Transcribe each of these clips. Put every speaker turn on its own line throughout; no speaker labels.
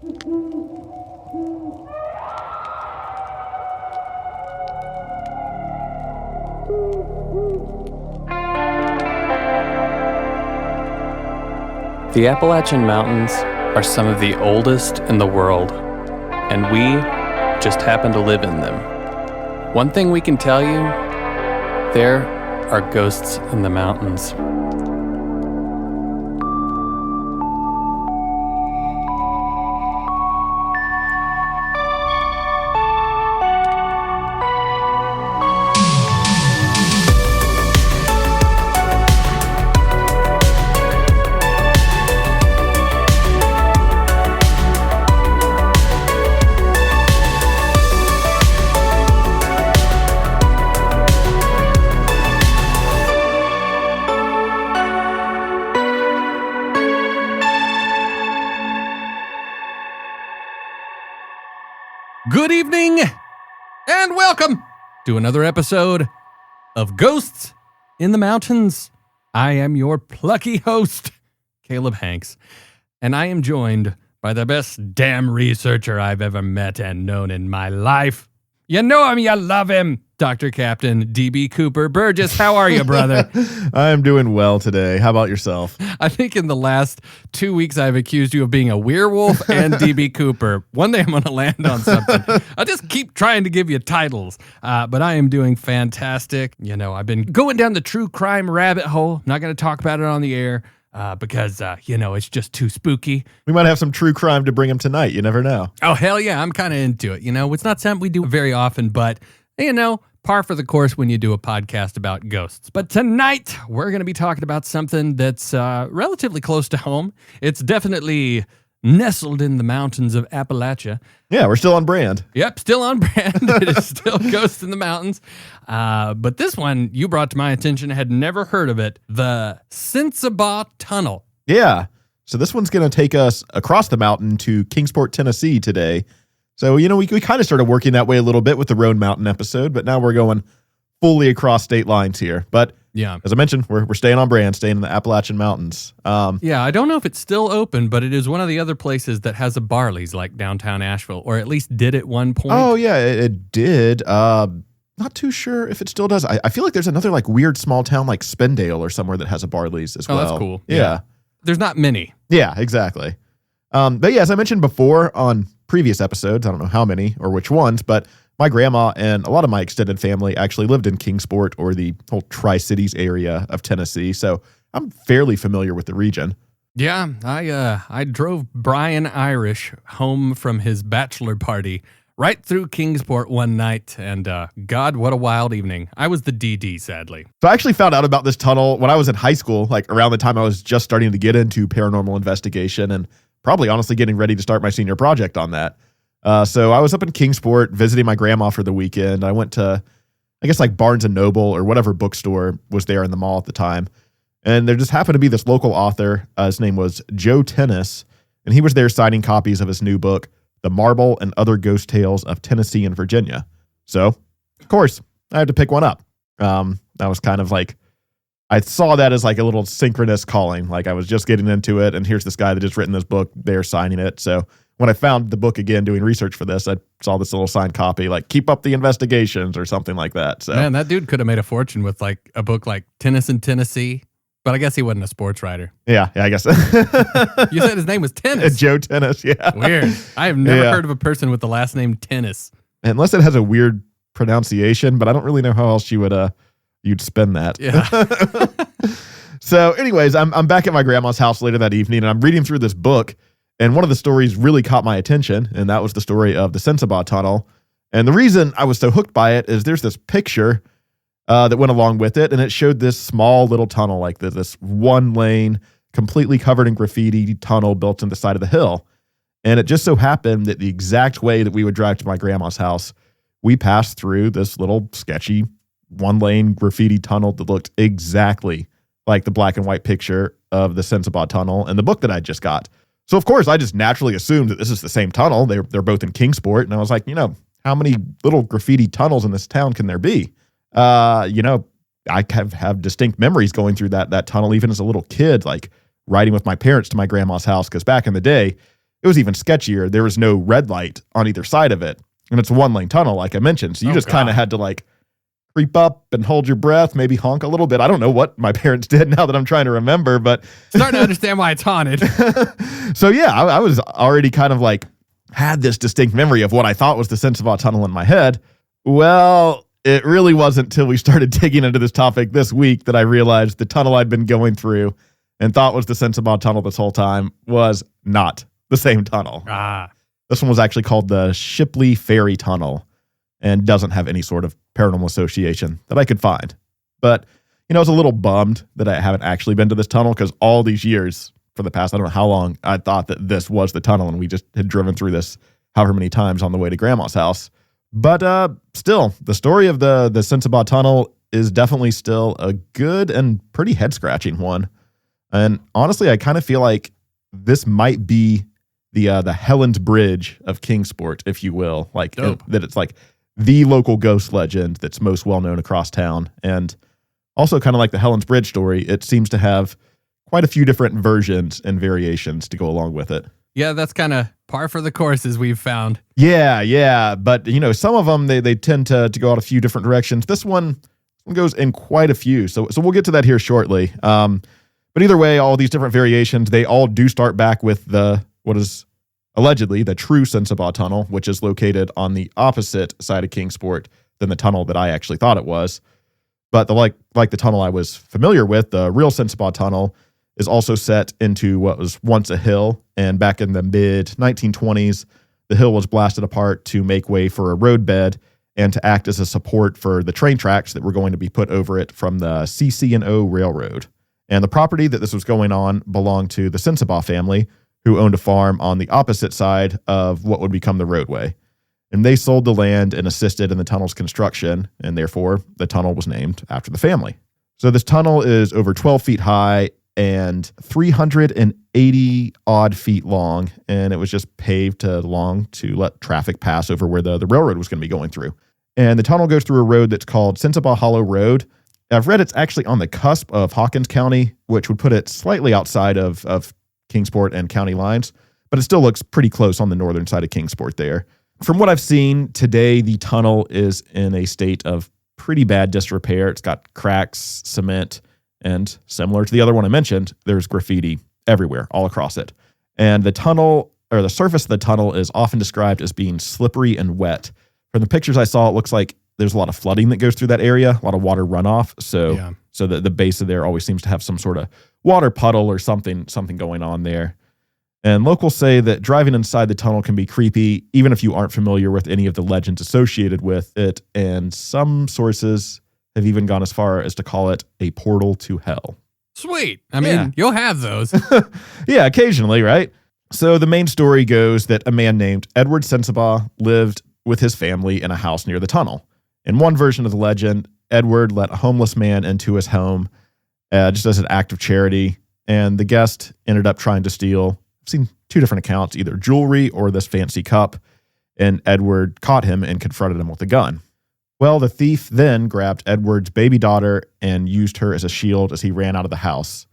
The Appalachian Mountains are some of the oldest in the world, and we just happen to live in them. One thing we can tell you, there are ghosts in the mountains.
Good evening, and welcome to another episode of Ghosts in the Mountains. I am your plucky host, Caleb Hanks, and I am joined by the best damn researcher I've ever met and known in my life. You know him, you love him, Dr. Captain D.B. Cooper Burgess. How are you, brother?
I'm doing well today. How about yourself?
I think in the last 2 weeks, I've accused you of being a werewolf and D.B. Cooper. One day I'm going to land on something. I just keep trying to give you titles, but I am doing fantastic. You know, I've been going down the true crime rabbit hole. I'm not going to talk about it on the air because, it's just too spooky.
We might have some true crime to bring him tonight. You never know.
Oh, hell yeah. I'm kind of into it. You know, it's not something we do very often, but, par for the course when you do a podcast about ghosts. But tonight, we're going to be talking about something that's relatively close to home. It's definitely nestled in the mountains of Appalachia.
Yeah, we're still on brand.
Yep, still on brand. It is still Ghosts in the Mountains. But this one you brought to my attention. I had never heard of it. The Sensabaugh Tunnel.
Yeah. So this one's going to take us across the mountain to Kingsport, Tennessee today. So, we kind of started working that way a little bit with the Roan Mountain episode, but now we're going fully across state lines here. But yeah, as I mentioned, we're staying on brand, staying in the Appalachian Mountains.
I don't know if it's still open, but it is one of the other places that has a Barley's like downtown Asheville, or at least did at one point.
Oh, yeah, it did. Not too sure if it still does. I feel like there's another like weird small town like Spindale or somewhere that has a Barley's as well.
Oh, that's cool.
Yeah.
There's not many.
Yeah, exactly. But yeah, as I mentioned before on previous episodes, I don't know how many or which ones, but my grandma and a lot of my extended family actually lived in Kingsport or the whole Tri-Cities area of Tennessee. So I'm fairly familiar with the region.
Yeah, I drove Brian Irish home from his bachelor party right through Kingsport one night, and God, what a wild evening. I was the DD, sadly.
So I actually found out about this tunnel when I was in high school, like around the time I was just starting to get into paranormal investigation and probably honestly getting ready to start my senior project on that. So I was up in Kingsport visiting my grandma for the weekend. I went to, I guess like Barnes & Noble or whatever bookstore was there in the mall at the time. And there just happened to be this local author. His name was Joe Tennis, and he was there signing copies of his new book, The Marble and Other Ghost Tales of Tennessee and Virginia. So, of course, I had to pick one up. That was kind of like, I saw that as like a little synchronous calling. Like I was just getting into it, and here's this guy that just written this book. They're signing it. So when I found the book again, doing research for this, I saw this little signed copy, like "Keep up the investigations" or something like that. So
man, that dude could have made a fortune with like a book like Tennis in Tennessee. But I guess he wasn't a sports writer.
Yeah, I guess.
You said his name was Tennis.
Joe Tennis. Yeah.
Weird. I have never heard of a person with the last name Tennis.
Unless it has a weird pronunciation, but I don't really know how else you'd spin that.
Yeah.
So anyways, I'm back at my grandma's house later that evening, and I'm reading through this book, and one of the stories really caught my attention, and that was the story of the Sensabaugh Tunnel. And the reason I was so hooked by it is there's this picture that went along with it, and it showed this small little tunnel, like this one lane, completely covered in graffiti tunnel built in the side of the hill. And it just so happened that the exact way that we would drive to my grandma's house, we passed through this little sketchy one-lane graffiti tunnel that looked exactly like the black and white picture of the Sensabaugh Tunnel and the book that I just got. So, of course, I just naturally assumed that this is the same tunnel. They're both in Kingsport. And I was like, how many little graffiti tunnels in this town can there be? I have distinct memories going through that tunnel, even as a little kid, like riding with my parents to my grandma's house. Because back in the day, it was even sketchier. There was no red light on either side of it. And it's a 1-lane tunnel, like I mentioned. So you just kind of had to like creep up and hold your breath, maybe honk a little bit. I don't know what my parents did now that I'm trying to remember, but
starting to understand why it's haunted.
So yeah, I was already kind of like had this distinct memory of what I thought was the Sensabaugh Tunnel in my head. Well, it really wasn't till we started digging into this topic this week that I realized the tunnel I'd been going through and thought was the Sensabaugh Tunnel this whole time was not the same tunnel. This one was actually called the Shipley Ferry Tunnel and doesn't have any sort of paranormal association that I could find. But, I was a little bummed that I haven't actually been to this tunnel because all these years for the past, I don't know how long, I thought that this was the tunnel and we just had driven through this however many times on the way to Grandma's house. But still, the story of the Sensabaugh Tunnel is definitely still a good and pretty head-scratching one. And honestly, I kind of feel like this might be the Helen's Bridge of Kingsport, if you will. Like that it's like the local ghost legend that's most well-known across town. And also kind of like the Helen's Bridge story, it seems to have quite a few different versions and variations to go along with it.
Yeah, that's kind of par for the course as we've found.
Yeah. But, some of them, they tend to go out a few different directions. This one goes in quite a few. So we'll get to that here shortly. But either way, all these different variations, they all do start back with what is allegedly the true Sensabaugh Tunnel, which is located on the opposite side of Kingsport than the tunnel that I actually thought it was. But like the tunnel I was familiar with, the real Sensabaugh Tunnel is also set into what was once a hill. And back in the mid-1920s, the hill was blasted apart to make way for a roadbed and to act as a support for the train tracks that were going to be put over it from the CC&O Railroad. And the property that this was going on belonged to the Sensabaugh family, who owned a farm on the opposite side of what would become the roadway. And they sold the land and assisted in the tunnel's construction, and therefore the tunnel was named after the family. So this tunnel is over 12 feet high and 380 odd feet long, and it was just paved long to let traffic pass over where the railroad was going to be going through. And the tunnel goes through a road that's called Sensabaugh Hollow Road. I've read it's actually on the cusp of Hawkins County, which would put it slightly outside of Kingsport and county lines, but it still looks pretty close on the northern side of Kingsport there. From what I've seen today, the tunnel is in a state of pretty bad disrepair. It's got cracks, cement, and similar to the other one I mentioned, there's graffiti everywhere, all across it. And the tunnel, or the surface of the tunnel, is often described as being slippery and wet. From the pictures I saw, it looks like there's a lot of flooding that goes through that area, a lot of water runoff. So the base of there always seems to have some sort of water puddle or something going on there. And locals say that driving inside the tunnel can be creepy, even if you aren't familiar with any of the legends associated with it. And some sources have even gone as far as to call it a portal to hell.
Sweet. I mean, you'll have those.
Yeah, occasionally, right? So the main story goes that a man named Edward Sensabaugh lived with his family in a house near the tunnel. In one version of the legend, Edward let a homeless man into his home just as an act of charity, and the guest ended up trying to steal, I've seen two different accounts, either jewelry or this fancy cup, and Edward caught him and confronted him with a gun. Well, the thief then grabbed Edward's baby daughter and used her as a shield as he ran out of the house.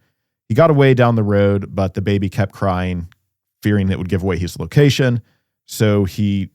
He got away down the road, but the baby kept crying, fearing it would give away his location, so he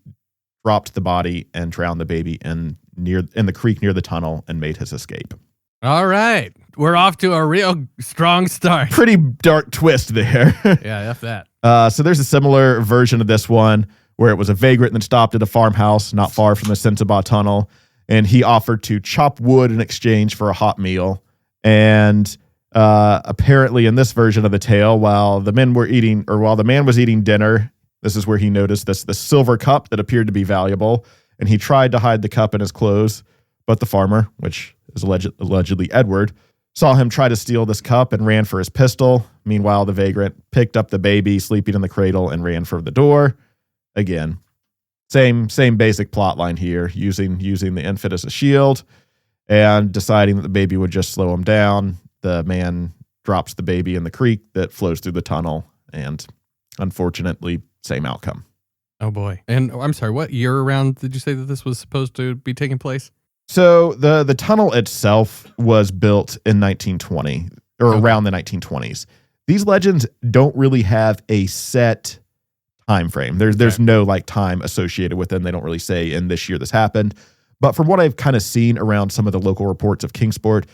dropped the body and drowned the baby in the creek near the tunnel and made his escape.
All right. We're off to a real strong start.
Pretty dark twist there.
Yeah, F that.
So there's a similar version of this one where it was a vagrant that stopped at a farmhouse not far from the Sensabaugh Tunnel, and he offered to chop wood in exchange for a hot meal. And apparently in this version of the tale, while the man was eating dinner, this is where he noticed this silver cup that appeared to be valuable, and he tried to hide the cup in his clothes, but the farmer, which is allegedly Edward, saw him try to steal this cup and ran for his pistol. Meanwhile, the vagrant picked up the baby sleeping in the cradle and ran for the door. Again, same basic plot line here, using the infant as a shield and deciding that the baby would just slow him down. The man drops the baby in the creek that flows through the tunnel, and unfortunately, same outcome.
Oh boy. And I'm sorry, what year around did you say that this was supposed to be taking place?
So the tunnel itself was built in 1920 or around the 1920s. These legends don't really have a set time frame. There's no like time associated with them. They don't really say in this year this happened. But from what I've kind of seen around some of the local reports of Kingsport,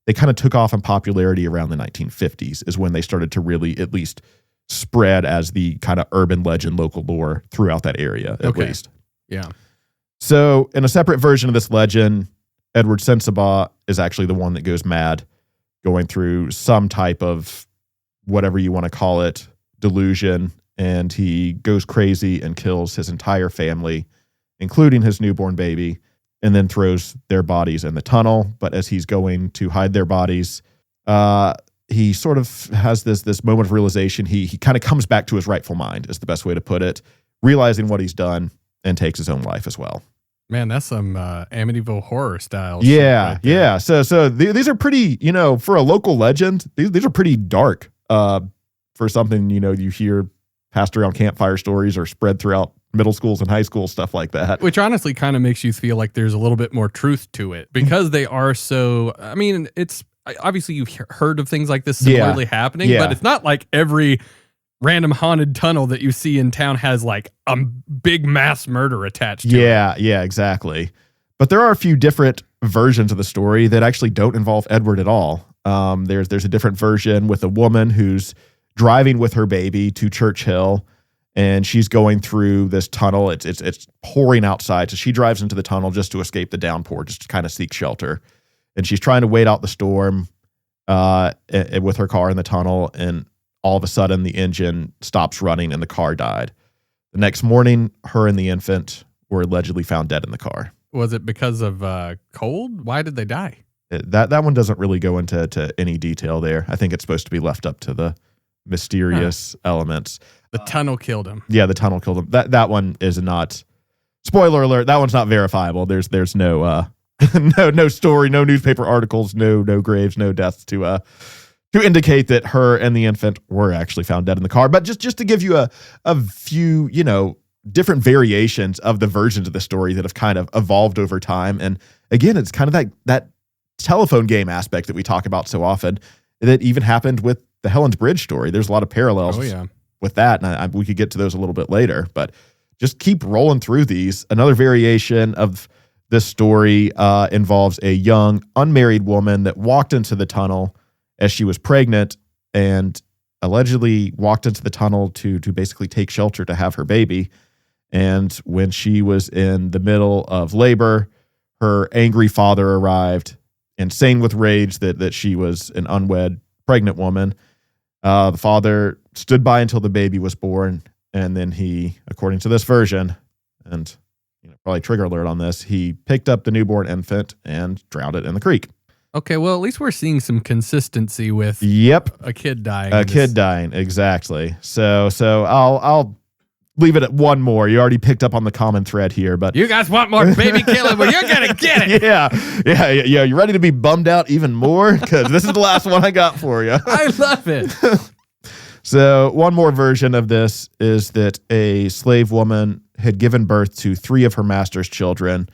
they kind of took off in popularity around the 1950s is when they started to really at least spread as the kind of urban legend, local lore throughout that area at least.
Yeah.
So in a separate version of this legend, Edward Sensabaugh is actually the one that goes mad, going through some type of whatever you want to call it, delusion, and he goes crazy and kills his entire family, including his newborn baby, and then throws their bodies in the tunnel. But as he's going to hide their bodies, he sort of has this moment of realization. He kind of comes back to his rightful mind, is the best way to put it, realizing what he's done, and takes his own life as well.
Man, that's some Amityville horror style.
Yeah,
shit right there.
yeah. So these are pretty, for a local legend, these are pretty dark for something, you hear passed around campfire stories or spread throughout middle schools and high schools, stuff like that.
Which honestly kind of makes you feel like there's a little bit more truth to it because they are so, I mean, it's obviously you've heard of things like this similarly happening, but it's not like every random haunted tunnel that you see in town has like a big mass murder attached to it.
Yeah, exactly. But there are a few different versions of the story that actually don't involve Edward at all. There's a different version with a woman who's driving with her baby to Churchill, and she's going through this tunnel. It's pouring outside, so she drives into the tunnel just to escape the downpour, just to kind of seek shelter. And she's trying to wait out the storm with her car in the tunnel, and all of a sudden the engine stops running and the car died. The next morning, her and the infant were allegedly found dead in the car.
Was it because of cold? Why did they die?
That one doesn't really go into any detail there. I think it's supposed to be left up to the mysterious elements.
The tunnel killed him.
Yeah, the tunnel killed him. That one is not, spoiler alert, that one's not verifiable. There's no no story, no newspaper articles, no graves, no deaths to indicate that her and the infant were actually found dead in the car. But just to give you a few, different variations of the versions of the story that have kind of evolved over time. And again, it's kind of that telephone game aspect that we talk about so often that even happened with the Helen's Bridge story. There's a lot of parallels with that. And we could get to those a little bit later, but just keep rolling through these. Another variation of this story involves a young unmarried woman that walked into the tunnel as she was pregnant and allegedly walked into the tunnel to basically take shelter to have her baby. And when she was in the middle of labor, her angry father arrived, insane with rage that she was an unwed pregnant woman. The father stood by until the baby was born, and then he, according to this version, and probably trigger alert on this, he picked up the newborn infant and drowned it in the creek.
Okay, well, at least we're seeing some consistency with a kid dying.
A kid dying, exactly. So I'll leave it at one more. You already picked up on the common thread here, but
you guys want more baby killing? Well, you're gonna get it.
Yeah. You ready to be bummed out even more? Because this is the last one I got for you.
I love it.
So one more version of this is that a slave woman had given birth to 3 of her master's children,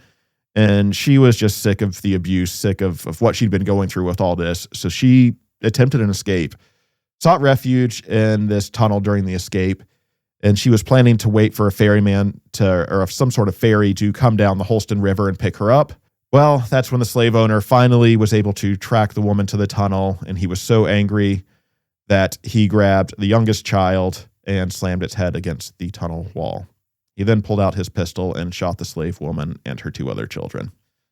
and she was just sick of the abuse, sick of what she'd been going through with all this. So she attempted an escape, sought refuge in this tunnel during the escape, and she was planning to wait for a ferryman or some sort of ferry to come down the Holston River and pick her up. Well, that's when the slave owner finally was able to track the woman to the tunnel, and he was so angry that he grabbed the youngest child and slammed its head against the tunnel wall. He then pulled out his pistol and shot the slave woman and her 2 other children.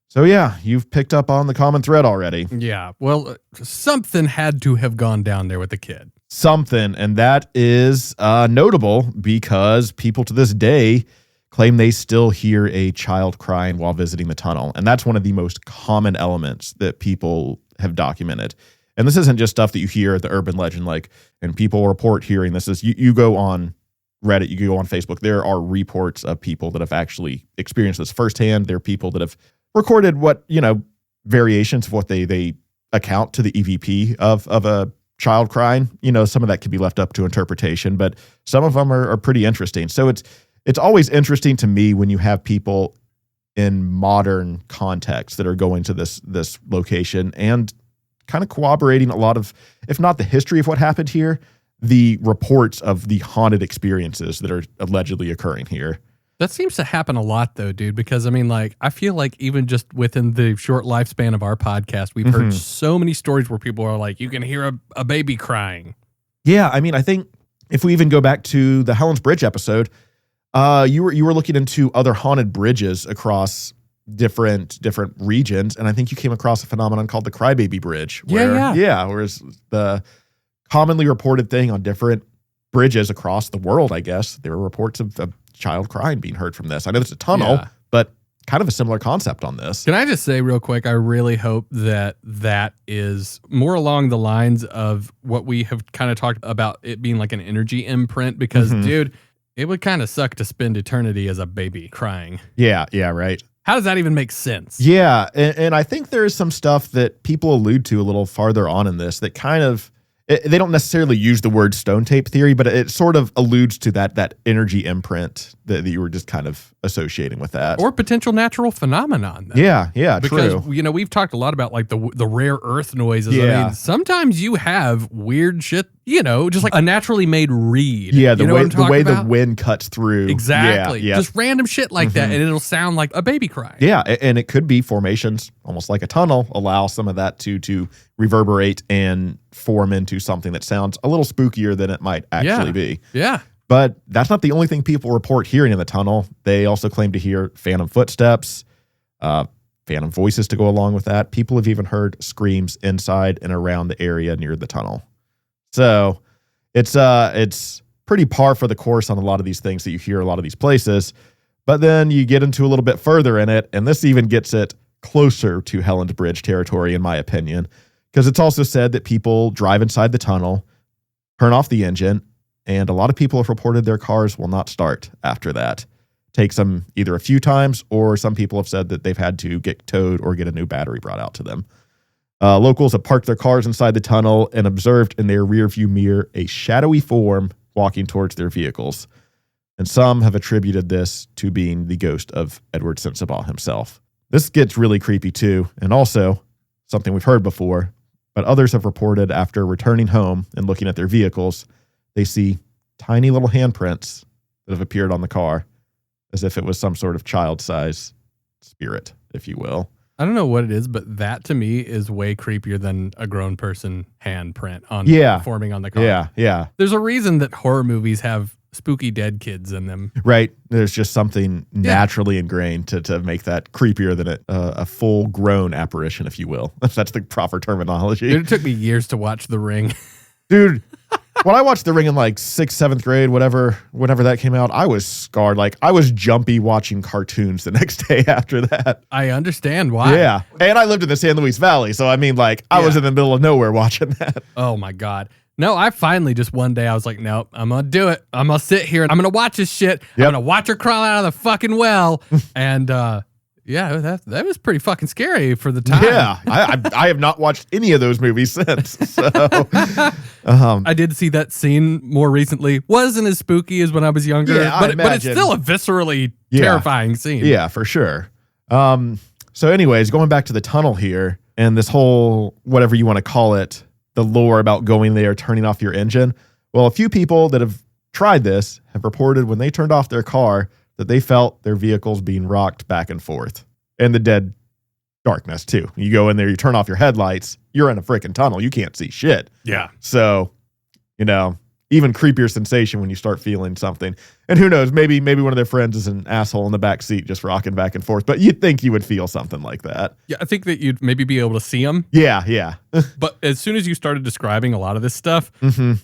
So yeah, you've picked up on the common thread already.
Yeah, well, something had to have gone down there with the kid.
Something, and that is notable because people to this day claim they still hear a child crying while visiting the tunnel. And that's one of the most common elements that people have documented. And this isn't just stuff that you hear at the urban legend, and people report hearing this. Is you go on Reddit, you go on Facebook, there are reports of people that have actually experienced this firsthand. There are people that have recorded variations of what they account to the EVP of a child crying. Some of that can be left up to interpretation, but some of them are pretty interesting. So it's always interesting to me when you have people in modern context that are going to this location and kind of corroborating a lot of, if not the history of what happened here, the reports of the haunted experiences that are allegedly occurring here.
That seems to happen a lot, though, dude, because, I mean, like, I feel like even just within the short lifespan of our podcast, we've heard so many stories where people are like, you can hear a baby crying.
Yeah, I mean, I think if we even go back to the Helen's Bridge episode, you were looking into other haunted bridges across different regions, and I think you came across a phenomenon called the Crybaby Bridge. Whereas the commonly reported thing on different bridges across the world, I guess, there were reports of a child crying being heard from this. I know it's a tunnel, but kind of a similar concept on this.
Can I just say real quick, I really hope that is more along the lines of what we have kind of talked about, it being like an energy imprint, because, dude, it would kind of suck to spend eternity as a baby crying.
Yeah, right.
How does that even make sense?
Yeah, and I think there is some stuff that people allude to a little farther on in this that kind of, they don't necessarily use the word stone tape theory, but it sort of alludes to that energy imprint that you were just kind of associating with that.
Or potential natural phenomenon. Then.
Yeah,
because,
true.
you know, we've talked a lot about like the rare earth noises.
Yeah.
I mean, sometimes you have weird shit, you know, just like a naturally made reed.
Yeah,
the
way the wind cuts through.
Exactly.
Yeah.
Just random shit like that, and it'll sound like a baby crying.
Yeah, and it could be formations, almost like a tunnel, allow some of that to reverberate and form into something that sounds a little spookier than it might actually be.
Yeah.
But that's not the only thing people report hearing in the tunnel. They also claim to hear phantom footsteps, phantom voices to go along with that. People have even heard screams inside and around the area near the tunnel. So it's pretty par for the course on a lot of these things that you hear a lot of these places. But then you get into a little bit further in it, and this even gets it closer to Helen's Bridge territory, in my opinion, because it's also said that people drive inside the tunnel, turn off the engine, and a lot of people have reported their cars will not start after that. Takes them either a few times, or some people have said that they've had to get towed or get a new battery brought out to them. Locals have parked their cars inside the tunnel and observed in their rearview mirror a shadowy form walking towards their vehicles. And some have attributed this to being the ghost of Edward Sensabaugh himself. This gets really creepy too, and also something we've heard before, but others have reported after returning home and looking at their vehicles, they see tiny little handprints that have appeared on the car, as if it was some sort of child-size spirit, if you will.
I don't know what it is, but that to me is way creepier than a grown person handprint on forming on the car.
Yeah.
There's a reason that horror movies have spooky dead kids in them.
Right. There's just something naturally ingrained to make that creepier than a full-grown apparition, if you will. That's the proper terminology.
Dude, it took me years to watch The Ring.
Dude, when I watched The Ring in like 6th, 7th grade, whenever that came out, I was scarred. Like, I was jumpy watching cartoons the next day after that.
I understand why.
Yeah. And I lived in the San Luis Valley, so I mean, like, I was in the middle of nowhere watching that.
Oh, my God. No, I finally just one day I was like, nope, I'm going to do it. I'm going to sit here and I'm going to watch this shit. Yep. I'm going to watch her crawl out of the fucking well. And, yeah, that was pretty fucking scary for the time.
Yeah, I have not watched any of those movies since. So,
I did see that scene more recently. Wasn't as spooky as when I was younger, but it's still a viscerally terrifying scene.
Yeah, for sure. So anyways, going back to the tunnel here and this whole, whatever you want to call it, the lore about going there, turning off your engine. Well, a few people that have tried this have reported when they turned off their car that they felt their vehicles being rocked back and forth in the dead darkness too. You go in there, you turn off your headlights, you're in a freaking tunnel. You can't see shit.
Yeah.
So, you know, even creepier sensation when you start feeling something. And who knows, maybe one of their friends is an asshole in the back seat just rocking back and forth, but you'd think you would feel something like that.
Yeah, I think that you'd maybe be able to see them.
Yeah.
But as soon as you started describing a lot of this stuff,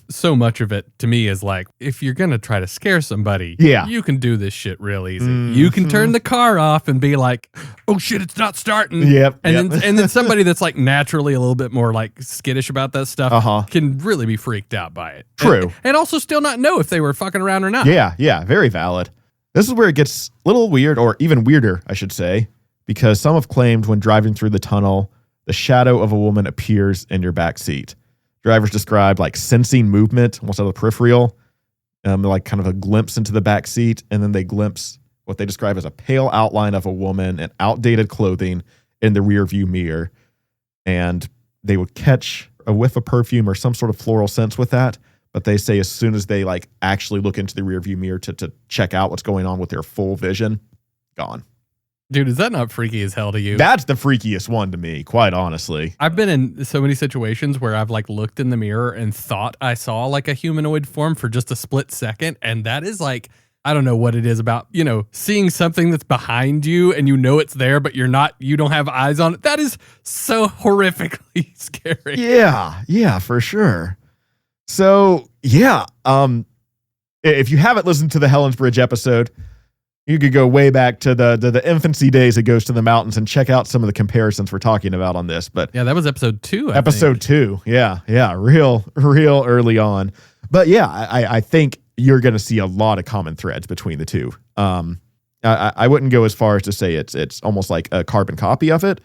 so much of it to me is like, if you're going to try to scare somebody, you can do this shit real easy. You can turn the car off and be like, oh shit, it's not starting. And then somebody that's like naturally a little bit more like skittish about that stuff can really be freaked out by it.
True.
And also still not know if they were fucking around or not.
Yeah, very valid. This is where it gets a little weird, or even weirder, I should say, because some have claimed when driving through the tunnel, the shadow of a woman appears in your back seat. Drivers describe like sensing movement almost out of the peripheral, like kind of a glimpse into the back seat, and then they glimpse what they describe as a pale outline of a woman in outdated clothing in the rear view mirror. And they would catch a whiff of perfume or some sort of floral scents with that, But they say as soon as they like actually look into the rearview mirror to check out what's going on with their full vision, gone.
Dude, is that not freaky as hell to you?
That's the freakiest one to me, quite honestly.
I've been in so many situations where I've like looked in the mirror and thought I saw like a humanoid form for just a split second. And that is like, I don't know what it is about, seeing something that's behind you and it's there, but you don't have eyes on it. That is so horrifically scary.
Yeah, for sure. So, yeah, if you haven't listened to the Helen's Bridge episode, you could go way back to the infancy days of Ghost in the Mountains and check out some of the comparisons we're talking about on this. But
yeah, that was episode 2.
Episode 2. Yeah, real early on. But yeah, I think you're going to see a lot of common threads between the two. I wouldn't go as far as to say it's almost like a carbon copy of it,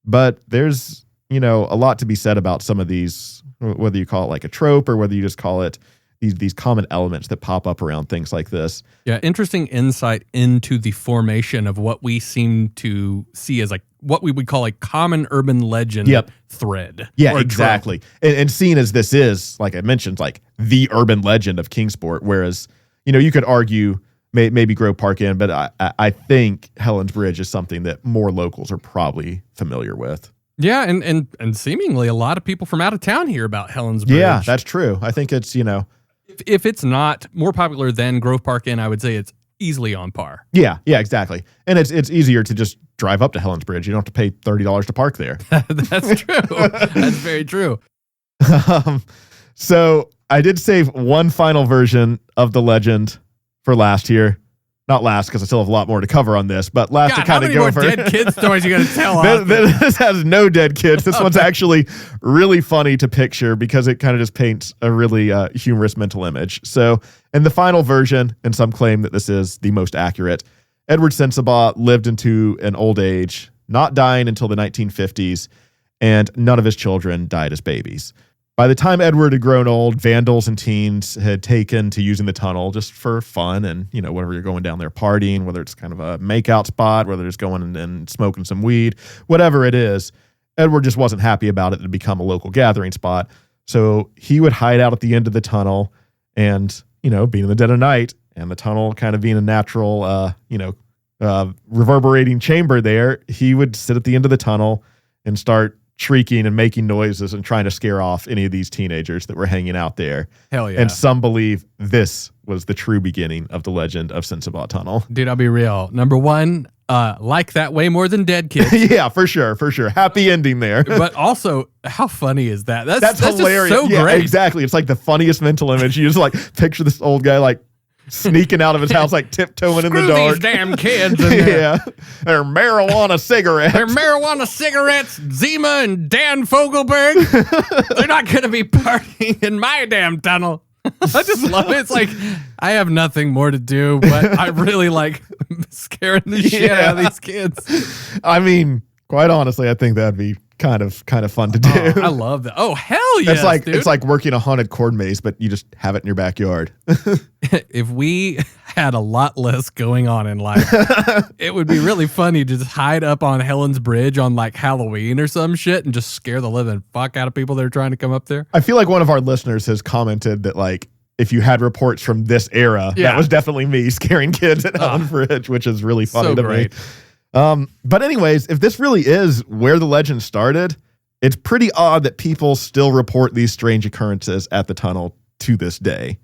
but there's a lot to be said about some of these, whether you call it like a trope or whether you just call it these common elements that pop up around things like this.
Yeah, interesting insight into the formation of what we seem to see as like what we would call a common urban legend thread.
Yeah, exactly. And seen as this is, like I mentioned, like the urban legend of Kingsport, whereas, you could argue maybe Grove Park Inn, but I think Helen's Bridge is something that more locals are probably familiar with.
Yeah, and seemingly a lot of people from out of town hear about Helen's Bridge.
Yeah, that's true. I think it's,
If it's not more popular than Grove Park Inn, I would say it's easily on par.
Yeah, exactly. And it's easier to just drive up to Helen's Bridge. You don't have to pay $30 to park there.
That's true. That's very true.
So I did save one final version of the legend for last here. Not last, because I still have a lot more to cover on this, but last to kind of go over.
How many more dead kid stories you got to tell us?
This has no dead kids. This one's actually really funny to picture because it kind of just paints a really humorous mental image. So in the final version, and some claim that this is the most accurate, Edward Sensabaugh lived into an old age, not dying until the 1950s, and none of his children died as babies. By the time Edward had grown old, vandals and teens had taken to using the tunnel just for fun and, whenever you're going down there partying, whether it's kind of a makeout spot, whether it's going and smoking some weed, whatever it is, Edward just wasn't happy about it to become a local gathering spot. So he would hide out at the end of the tunnel and, being in the dead of night and the tunnel kind of being a natural, reverberating chamber there, he would sit at the end of the tunnel and start shrieking and making noises and trying to scare off any of these teenagers that were hanging out there.
Hell yeah.
And some believe this was the true beginning of the legend of Sensabaugh Tunnel.
Dude, I'll be real. Number one, like that way more than dead kids.
Yeah, for sure. Happy ending there.
But also, how funny is that? That's
hilarious.
Just so
yeah,
great.
Exactly. It's like the funniest mental image. You just like picture this old guy like sneaking out of his house, like tiptoeing in the dark.
These damn kids. In there.
Yeah. They're marijuana cigarettes.
Zima and Dan Fogelberg. They're not going to be partying in my damn tunnel. I just love it. It's like, I have nothing more to do, but I really like scaring the shit out of these kids.
I mean, quite honestly, I think that'd be kind of fun to do.
Oh, I love that. Oh, hell yes,
it's like working a haunted corn maze, but you just have it in your backyard.
If we had a lot less going on in life, it would be really funny to just hide up on Helen's Bridge on like Halloween or some shit and just scare the living fuck out of people that are trying to come up there.
I feel like one of our listeners has commented that like, if you had reports from this era, that was definitely me scaring kids at Helen's Bridge, which is really funny to me. But anyways, if this really is where the legend started, it's pretty odd that people still report these strange occurrences at the tunnel to this day.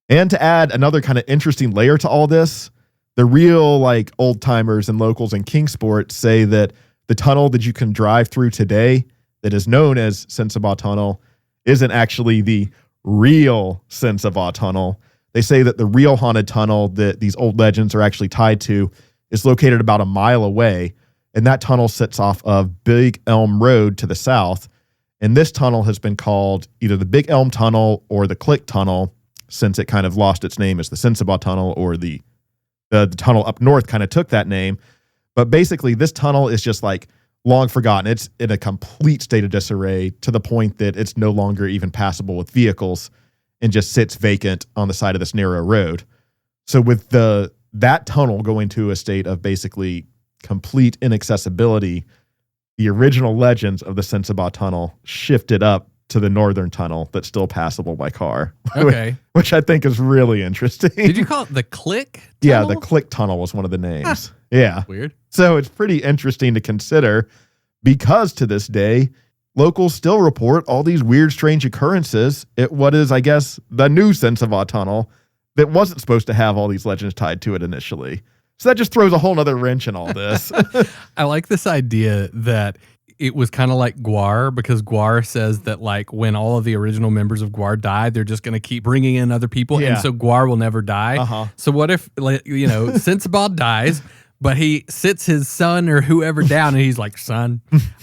And to add another kind of interesting layer to all this, the real like old timers and locals in Kingsport say that the tunnel that you can drive through today that is known as Sensabaugh Tunnel isn't actually the real Sensabaugh Tunnel. They say that the real haunted tunnel that these old legends are actually tied to is located about a mile away, and that tunnel sits off of Big Elm Road to the south. And this tunnel has been called either the Big Elm Tunnel or the Click Tunnel, since it kind of lost its name as the Sensabaugh Tunnel, or the tunnel up north kind of took that name. But basically, this tunnel is just like long forgotten. It's in a complete state of disarray to the point that it's no longer even passable with vehicles and just sits vacant on the side of this narrow road. So with that tunnel going to a state of basically complete inaccessibility, the original legends of the Sensabaugh Tunnel shifted up to the northern tunnel that's still passable by car.
Okay.
Which I think is really interesting.
Did you call it the Click Tunnel?
Yeah, the Click Tunnel was one of the names. Yeah.
Weird.
So it's pretty interesting to consider because to this day, locals still report all these weird, strange occurrences at what is, I guess, the new Sensabaugh Tunnel that wasn't supposed to have all these legends tied to it initially. So that just throws a whole nother wrench in all this.
I like this idea that it was kind of like Gwar, because Gwar says that like when all of the original members of Gwar die, they're just going to keep bringing in other people.
Yeah.
And so Gwar will never die.
Uh-huh.
So what if, Sensabaugh dies, but he sits his son or whoever down and he's like, son,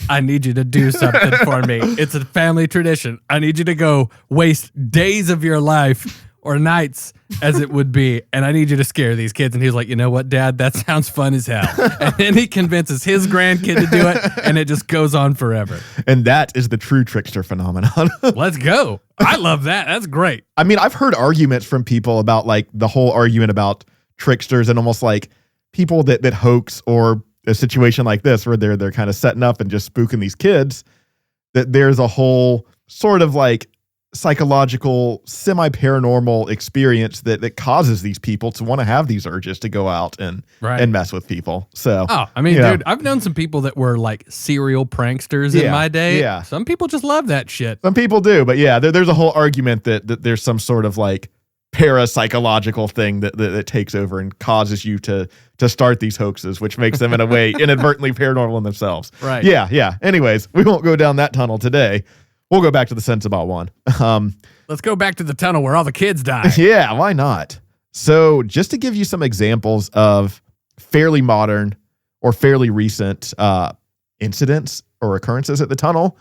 I need you to do something for me. It's a family tradition. I need you to go waste days of your life or nights as it would be. And I need you to scare these kids. And he's like, you know what, Dad, that sounds fun as hell. And then he convinces his grandkid to do it. And it just goes on forever.
And that is the true trickster phenomenon.
Let's go. I love that. That's great.
I mean, I've heard arguments from people about like the whole argument about tricksters and almost like people that hoax, or a situation like this where they're kind of setting up and just spooking these kids, that there's a whole sort of like psychological, semi-paranormal experience that causes these people to want to have these urges to go out and mess with people. So,
dude, I've known some people that were like serial pranksters in my day.
Yeah.
Some people just love that shit.
Some people do, but yeah, there's a whole argument that there's some sort of like parapsychological thing that takes over and causes you to start these hoaxes, which makes them in a way inadvertently paranormal in themselves.
Right.
Yeah. Anyways, we won't go down that tunnel today. We'll go back to the Sensabaugh one.
Let's go back to the tunnel where all the kids die.
Yeah, why not? So just to give you some examples of fairly modern or fairly recent incidents or occurrences at the tunnel,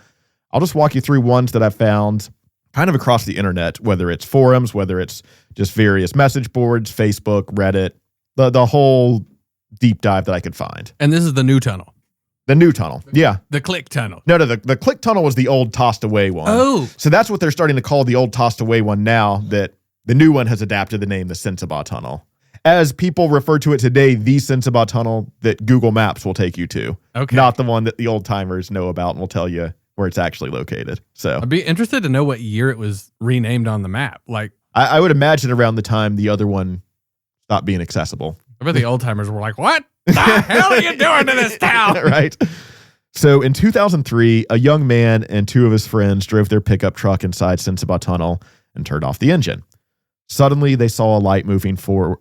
I'll just walk you through ones that I've found kind of across the internet, whether it's forums, whether it's just various message boards, Facebook, Reddit, the whole deep dive that I could find.
And this is the new tunnel.
The new tunnel. Yeah.
The Click Tunnel.
No, the Click Tunnel was the old tossed away one.
Oh.
So that's what they're starting to call the old tossed away one now, that the new one has adapted the name, the Sensabaugh Tunnel. As people refer to it today, the Sensabaugh Tunnel that Google Maps will take you to.
Okay.
Not the one that the old timers know about and will tell you where it's actually located. So
I'd be interested to know what year it was renamed on the map. Like,
I would imagine around the time the other one stopped being accessible.
I bet the old timers were like, what the hell are you doing to this town?
Right. So in 2003, a young man and two of his friends drove their pickup truck inside Sensabaugh Tunnel and turned off the engine. Suddenly, they saw a light moving toward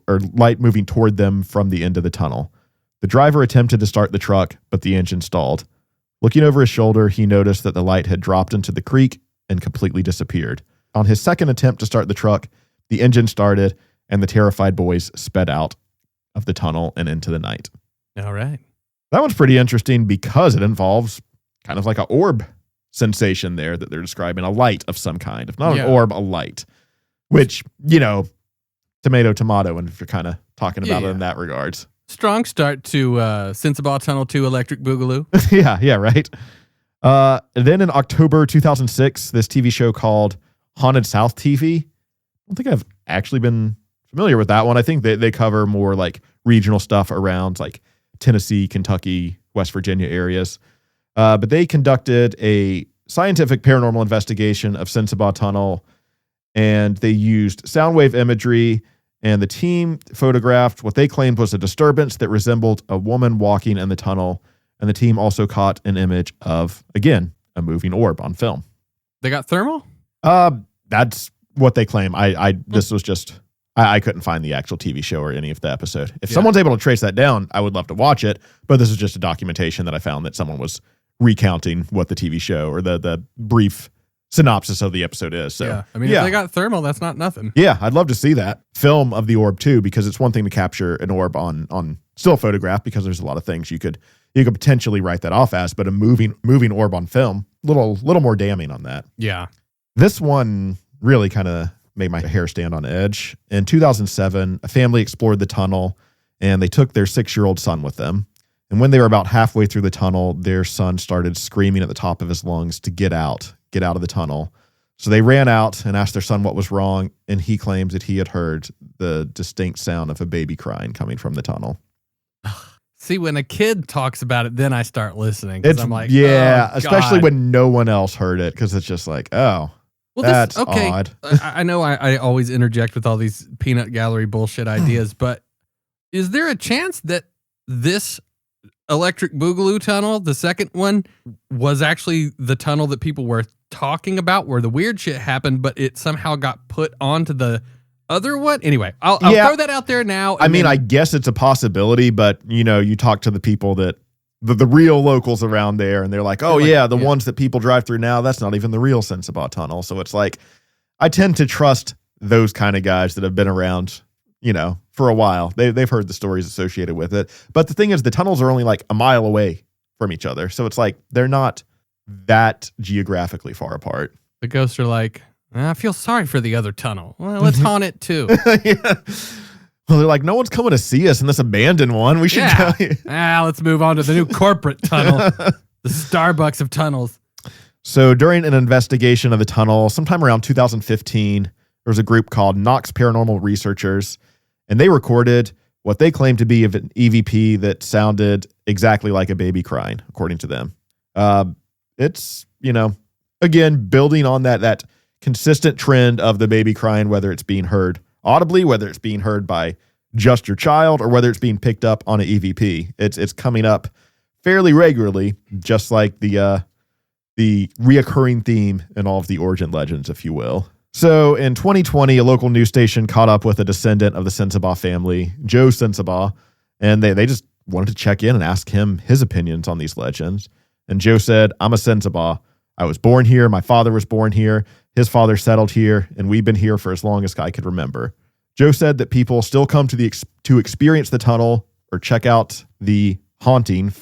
them from the end of the tunnel. The driver attempted to start the truck, but the engine stalled. Looking over his shoulder, he noticed that the light had dropped into the creek and completely disappeared. On his second attempt to start the truck, the engine started, and the terrified boys sped out of the tunnel and into the night.
All right.
That one's pretty interesting because it involves kind of like an orb sensation there that they're describing, a light of some kind. If not an orb, a light. Which, tomato, and if you're kind of talking about it in that regards.
Strong start to Sensabaugh Tunnel 2 Electric Boogaloo.
yeah, right. Then in October 2006, this TV show called Haunted South TV. I don't think I've actually been familiar with that one. I think they cover more like regional stuff around like Tennessee, Kentucky, West Virginia areas. But they conducted a scientific paranormal investigation of Sensabaugh Tunnel, and they used sound wave imagery, and the team photographed what they claimed was a disturbance that resembled a woman walking in the tunnel, and the team also caught an image of, again, a moving orb on film.
They got thermal?
That's what they claim. This was just... I couldn't find the actual TV show or any of the episode. If someone's able to trace that down, I would love to watch it. But this is just a documentation that I found that someone was recounting what the TV show or the brief synopsis of the episode is. So,
yeah. I mean, if they got thermal, that's not nothing.
Yeah, I'd love to see that film of the orb too, because it's one thing to capture an orb on still photograph, because there's a lot of things you could potentially write that off as, but a moving orb on film, little more damning on that.
Yeah.
This one really kind of made my hair stand on edge. In 2007, a family explored the tunnel, and they took their 6-year-old son with them. And when they were about halfway through the tunnel, their son started screaming at the top of his lungs to get out of the tunnel. So they ran out and asked their son what was wrong, and he claims that he had heard the distinct sound of a baby crying coming from the tunnel.
See, when a kid talks about it, then I start listening. 'Cause I'm like,
especially
God.
when no one else heard it, because it's just like, oh,
Well,
that's
okay.
odd.
I know I always interject with all these peanut gallery bullshit ideas, but is there a chance that this electric boogaloo tunnel, the second one, was actually the tunnel that people were talking about where the weird shit happened, but it somehow got put onto the other one? Anyway, I'll throw that out there now.
I mean, I guess it's a possibility, but you talk to the people that the real locals around there, and they're like, oh, the ones that people drive through now, that's not even the real Sensabaugh Tunnel. So it's like, I tend to trust those kind of guys that have been around, for a while. They've heard the stories associated with it. But the thing is, the tunnels are only like a mile away from each other. So it's like, they're not that geographically far apart.
The ghosts are like, I feel sorry for the other tunnel. Well, let's haunt it too.
Well, they're like, no one's coming to see us in this abandoned one. We should tell you.
Let's move on to the new corporate tunnel, the Starbucks of tunnels.
So during an investigation of the tunnel, sometime around 2015, there was a group called Knox Paranormal Researchers, and they recorded what they claimed to be an EVP that sounded exactly like a baby crying, according to them. It's, again, building on that consistent trend of the baby crying, whether it's being heard audibly, whether it's being heard by just your child, or whether it's being picked up on an EVP. It's coming up fairly regularly, just like the reoccurring theme in all of the origin legends, if you will. So in 2020, a local news station caught up with a descendant of the Sensabaugh family, Joe Sensabaugh, and they just wanted to check in and ask him his opinions on these legends. And Joe said, I'm a Sensabaugh. I was born here. My father was born here. His father settled here, and we've been here for as long as I could remember. Joe said that people still come to experience the tunnel or check out the haunting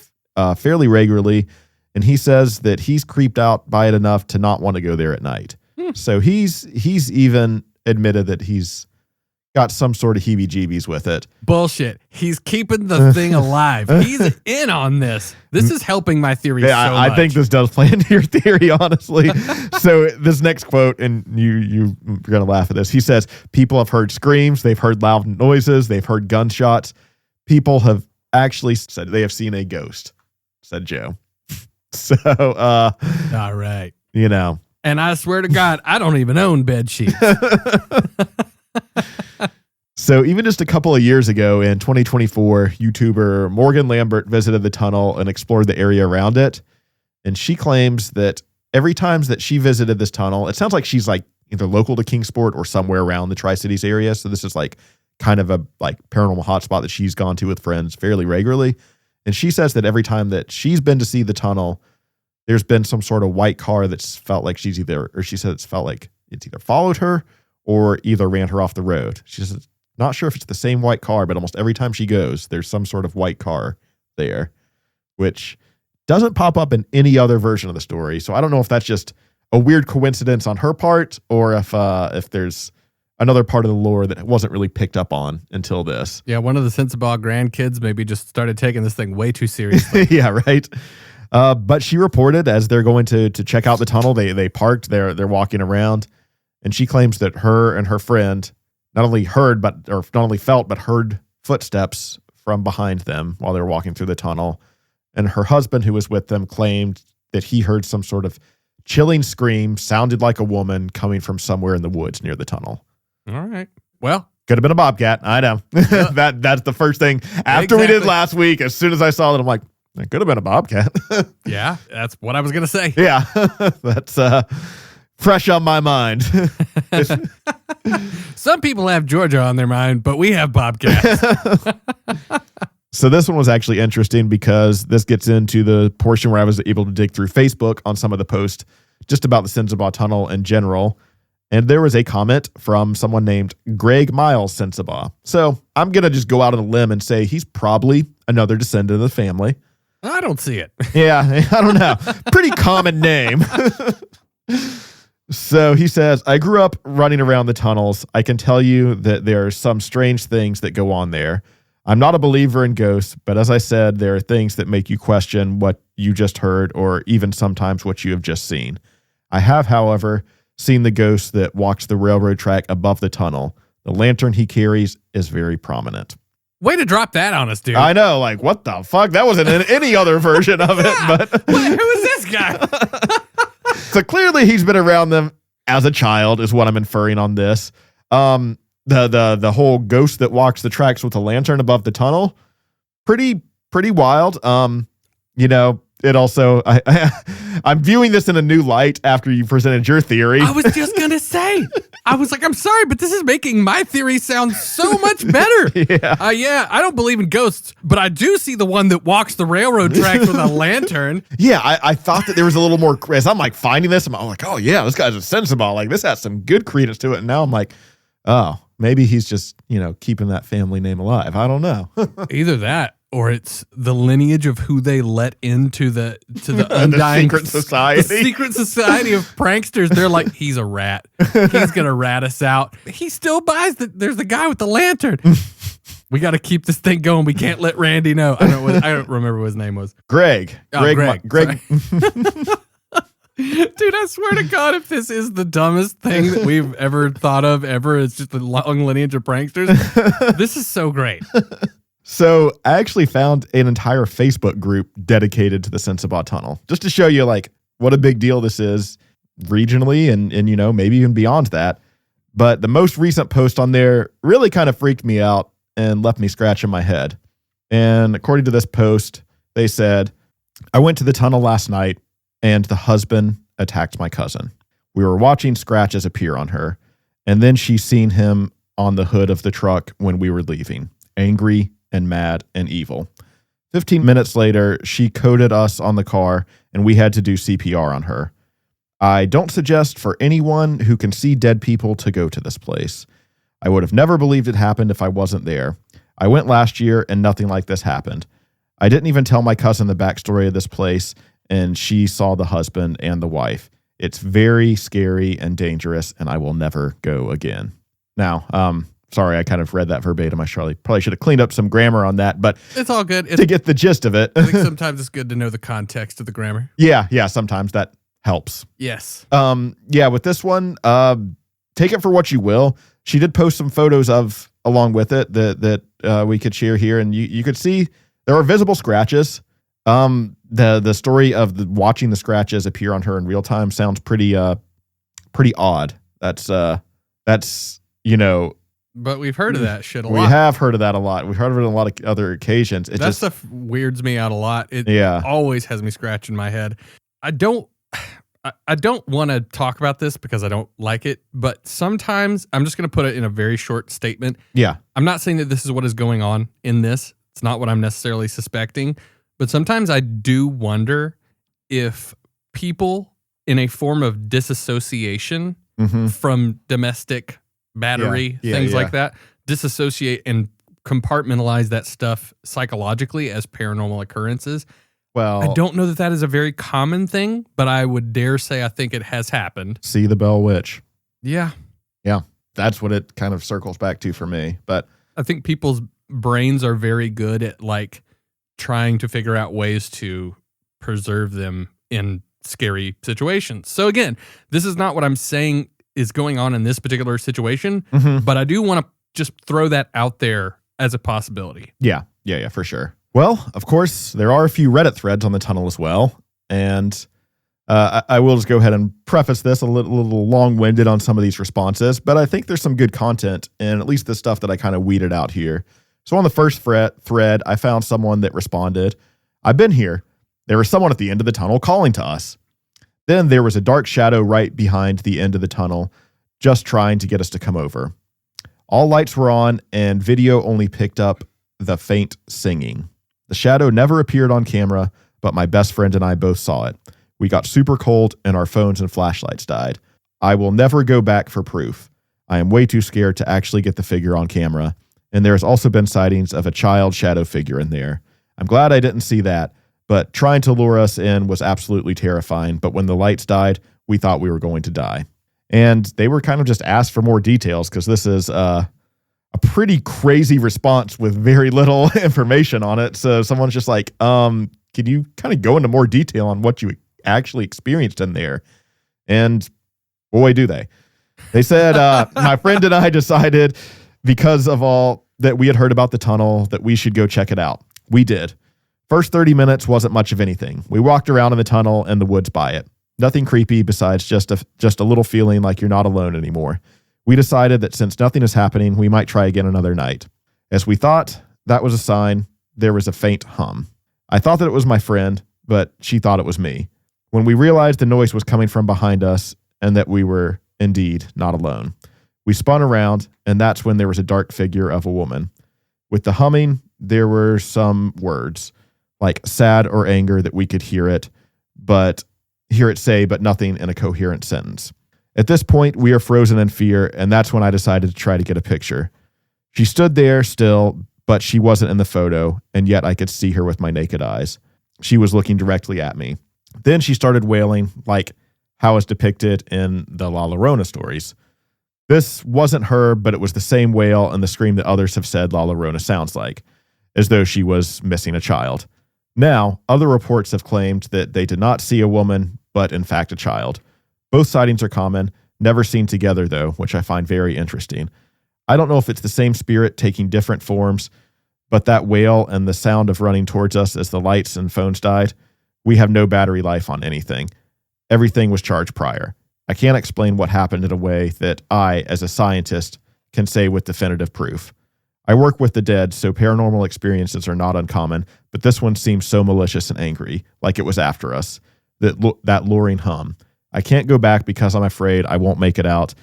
fairly regularly, and he says that he's creeped out by it enough to not want to go there at night. So he's even admitted that he's got some sort of heebie-jeebies with it.
Bullshit. He's keeping the thing alive. He's in on this. This is helping my theory so much.
I think this does play into your theory, honestly. So this next quote, and you're going to laugh at this. He says, people have heard screams. They've heard loud noises. They've heard gunshots. People have actually said they have seen a ghost, said Joe. So,
all right. And I swear to God, I don't even own bed sheets.
So even just a couple of years ago in 2024, YouTuber Morgan Lambert visited the tunnel and explored the area around it. And she claims that every time that she visited this tunnel, it sounds like she's like either local to Kingsport or somewhere around the Tri-Cities area. So this is like kind of a paranormal hotspot that she's gone to with friends fairly regularly. And she says that every time that she's been to see the tunnel, there's been some sort of white car that's felt like she said it's felt like it's either followed her or either ran her off the road. She says, not sure if it's the same white car, but almost every time she goes, there's some sort of white car there, which doesn't pop up in any other version of the story. So I don't know if that's just a weird coincidence on her part, or if there's another part of the lore that wasn't really picked up on until this.
Yeah, one of the Sensabaugh grandkids maybe just started taking this thing way too seriously.
Yeah, right. But she reported as they're going to check out the tunnel, they parked, they're walking around, and she claims that her and her friend not only felt, but heard footsteps from behind them while they were walking through the tunnel. And her husband, who was with them, claimed that he heard some sort of chilling scream, sounded like a woman coming from somewhere in the woods near the tunnel.
All right. Well,
could have been a bobcat. I know. That's the first thing after we did last week. As soon as I saw it, I'm like, it could have been a bobcat.
Yeah, that's what I was going to say.
Yeah, that's fresh on my mind.
Some people have Georgia on their mind, but we have bobcats.
So this one was actually interesting because this gets into the portion where I was able to dig through Facebook on some of the posts just about the Sensabaugh Tunnel in general. And there was a comment from someone named Greg Miles Sensabaugh. So I'm going to just go out on a limb and say he's probably another descendant of the family.
I don't see it.
Yeah, I don't know. Pretty common name. So he says, I grew up running around the tunnels. I can tell you that there are some strange things that go on there. I'm not a believer in ghosts, but as I said, there are things that make you question what you just heard or even sometimes what you have just seen. I have, however, seen the ghost that walks the railroad track above the tunnel. The lantern he carries is very prominent.
Way to drop that on us, dude.
I know, like, what the fuck? That wasn't in any other version of it. But
Who is this guy?
So clearly he's been around them as a child, is what I'm inferring on this. The whole ghost that walks the tracks with a lantern above the tunnel, pretty wild. It also, I'm viewing this in a new light after you presented your theory.
I was just going to say, I was like, I'm sorry, but this is making my theory sound so much better.
Yeah.
I don't believe in ghosts, but I do see the one that walks the railroad tracks with a lantern.
Yeah, I thought that there was a little more, as I'm like finding this, I'm like, oh yeah, this guy's a Sensabaugh. Like this has some good credence to it. And now I'm like, oh, maybe he's just, keeping that family name alive. I don't know.
Either that. Or it's the lineage of who they let into the undying
secret society.
The secret society of pranksters. They're like, he's a rat. He's gonna rat us out. He still buys there's the guy with the lantern. We got to keep this thing going. We can't let Randy know. I don't remember what his name was.
Greg. Greg.
Dude, I swear to God, if this is the dumbest thing that we've ever thought of ever, it's just a long lineage of pranksters. This is so great.
So I actually found an entire Facebook group dedicated to the Sensabaugh Tunnel, just to show you like what a big deal this is regionally and maybe even beyond that. But the most recent post on there really kind of freaked me out and left me scratching my head. And according to this post, they said, I went to the tunnel last night and the husband attacked my cousin. We were watching scratches appear on her, and then she seen him on the hood of the truck when we were leaving, angry and mad and evil. 15 minutes later, she coded us on the car and we had to do CPR on her. I don't suggest for anyone who can see dead people to go to this place. I would have never believed it happened if I wasn't there. I went last year and nothing like this happened. I didn't even tell my cousin the backstory of this place, and she saw the husband and the wife. It's very scary and dangerous, and I will never go again. Now, sorry, I kind of read that verbatim. I probably should have cleaned up some grammar on that, but
it's all good.
To get the gist of it.
I think sometimes it's good to know the context of the grammar.
Yeah, sometimes that helps.
Yes.
With this one, take it for what you will. She did post some photos along with it that we could share here, and you could see there are visible scratches. The story of watching the scratches appear on her in real time sounds pretty odd. That's
But we've heard of that shit a lot.
We have heard of that a lot. We've heard of it on a lot of other occasions.
That stuff weirds me out a lot. It always has me scratching my head. I don't want to talk about this because I don't like it, but sometimes I'm just going to put it in a very short statement.
Yeah.
I'm not saying that this is what is going on in this. It's not what I'm necessarily suspecting, but sometimes I do wonder if people in a form of disassociation from domestic battery, things like that, disassociate and compartmentalize that stuff psychologically as paranormal occurrences.
Well,
I don't know that is a very common thing, but I would dare say I think it has happened.
See the Bell Witch.
Yeah.
Yeah. That's what it kind of circles back to for me. But
I think people's brains are very good at like trying to figure out ways to preserve them in scary situations. So again, this is not what I'm saying is going on in this particular situation, but I do want to just throw that out there as a possibility.
Yeah, for sure. Well, of course, there are a few Reddit threads on the tunnel as well, and I will just go ahead and preface this a little long-winded on some of these responses, but I think there's some good content in at least the stuff that I kind of weeded out here. So on the first thread, I found someone that responded, I've been here. There was someone at the end of the tunnel calling to us. Then there was a dark shadow right behind the end of the tunnel, just trying to get us to come over. All lights were on, and video only picked up the faint singing. The shadow never appeared on camera, but my best friend and I both saw it. We got super cold, and our phones and flashlights died. I will never go back for proof. I am way too scared to actually get the figure on camera, and there has also been sightings of a child shadow figure in there. I'm glad I didn't see that, but trying to lure us in was absolutely terrifying. But when the lights died, we thought we were going to die. And they were kind of just asked for more details because this is a pretty crazy response with very little information on it. So someone's just like, can you kind of go into more detail on what you actually experienced in there? And boy, do they. They said, my friend and I decided because of all that we had heard about the tunnel, that we should go check it out. We did. First 30 minutes wasn't much of anything. We walked around in the tunnel and the woods by it. Nothing creepy besides just a little feeling like you're not alone anymore. We decided that since nothing is happening, we might try again another night. As we thought, that was a sign. There was a faint hum. I thought that it was my friend, but she thought it was me. When we realized the noise was coming from behind us and that we were indeed not alone, we spun around, and that's when there was a dark figure of a woman. With the humming, there were some words, like sad or anger, that we could hear it say, but nothing in a coherent sentence. At this point, we are frozen in fear, and that's when I decided to try to get a picture. She stood there still, but she wasn't in the photo, and yet I could see her with my naked eyes. She was looking directly at me. Then she started wailing, like how is depicted in the La Llorona stories. This wasn't her, but it was the same wail and the scream that others have said La Llorona sounds like, as though she was missing a child. Now, other reports have claimed that they did not see a woman, but in fact a child. Both sightings are common, never seen together though, which I find very interesting. I don't know if it's the same spirit taking different forms, but that wail and the sound of running towards us as the lights and phones died, we have no battery life on anything. Everything was charged prior. I can't explain what happened in a way that I, as a scientist, can say with definitive proof. I work with the dead, so paranormal experiences are not uncommon, but this one seems so malicious and angry, like it was after us. That luring hum. I can't go back because I'm afraid I won't make it out.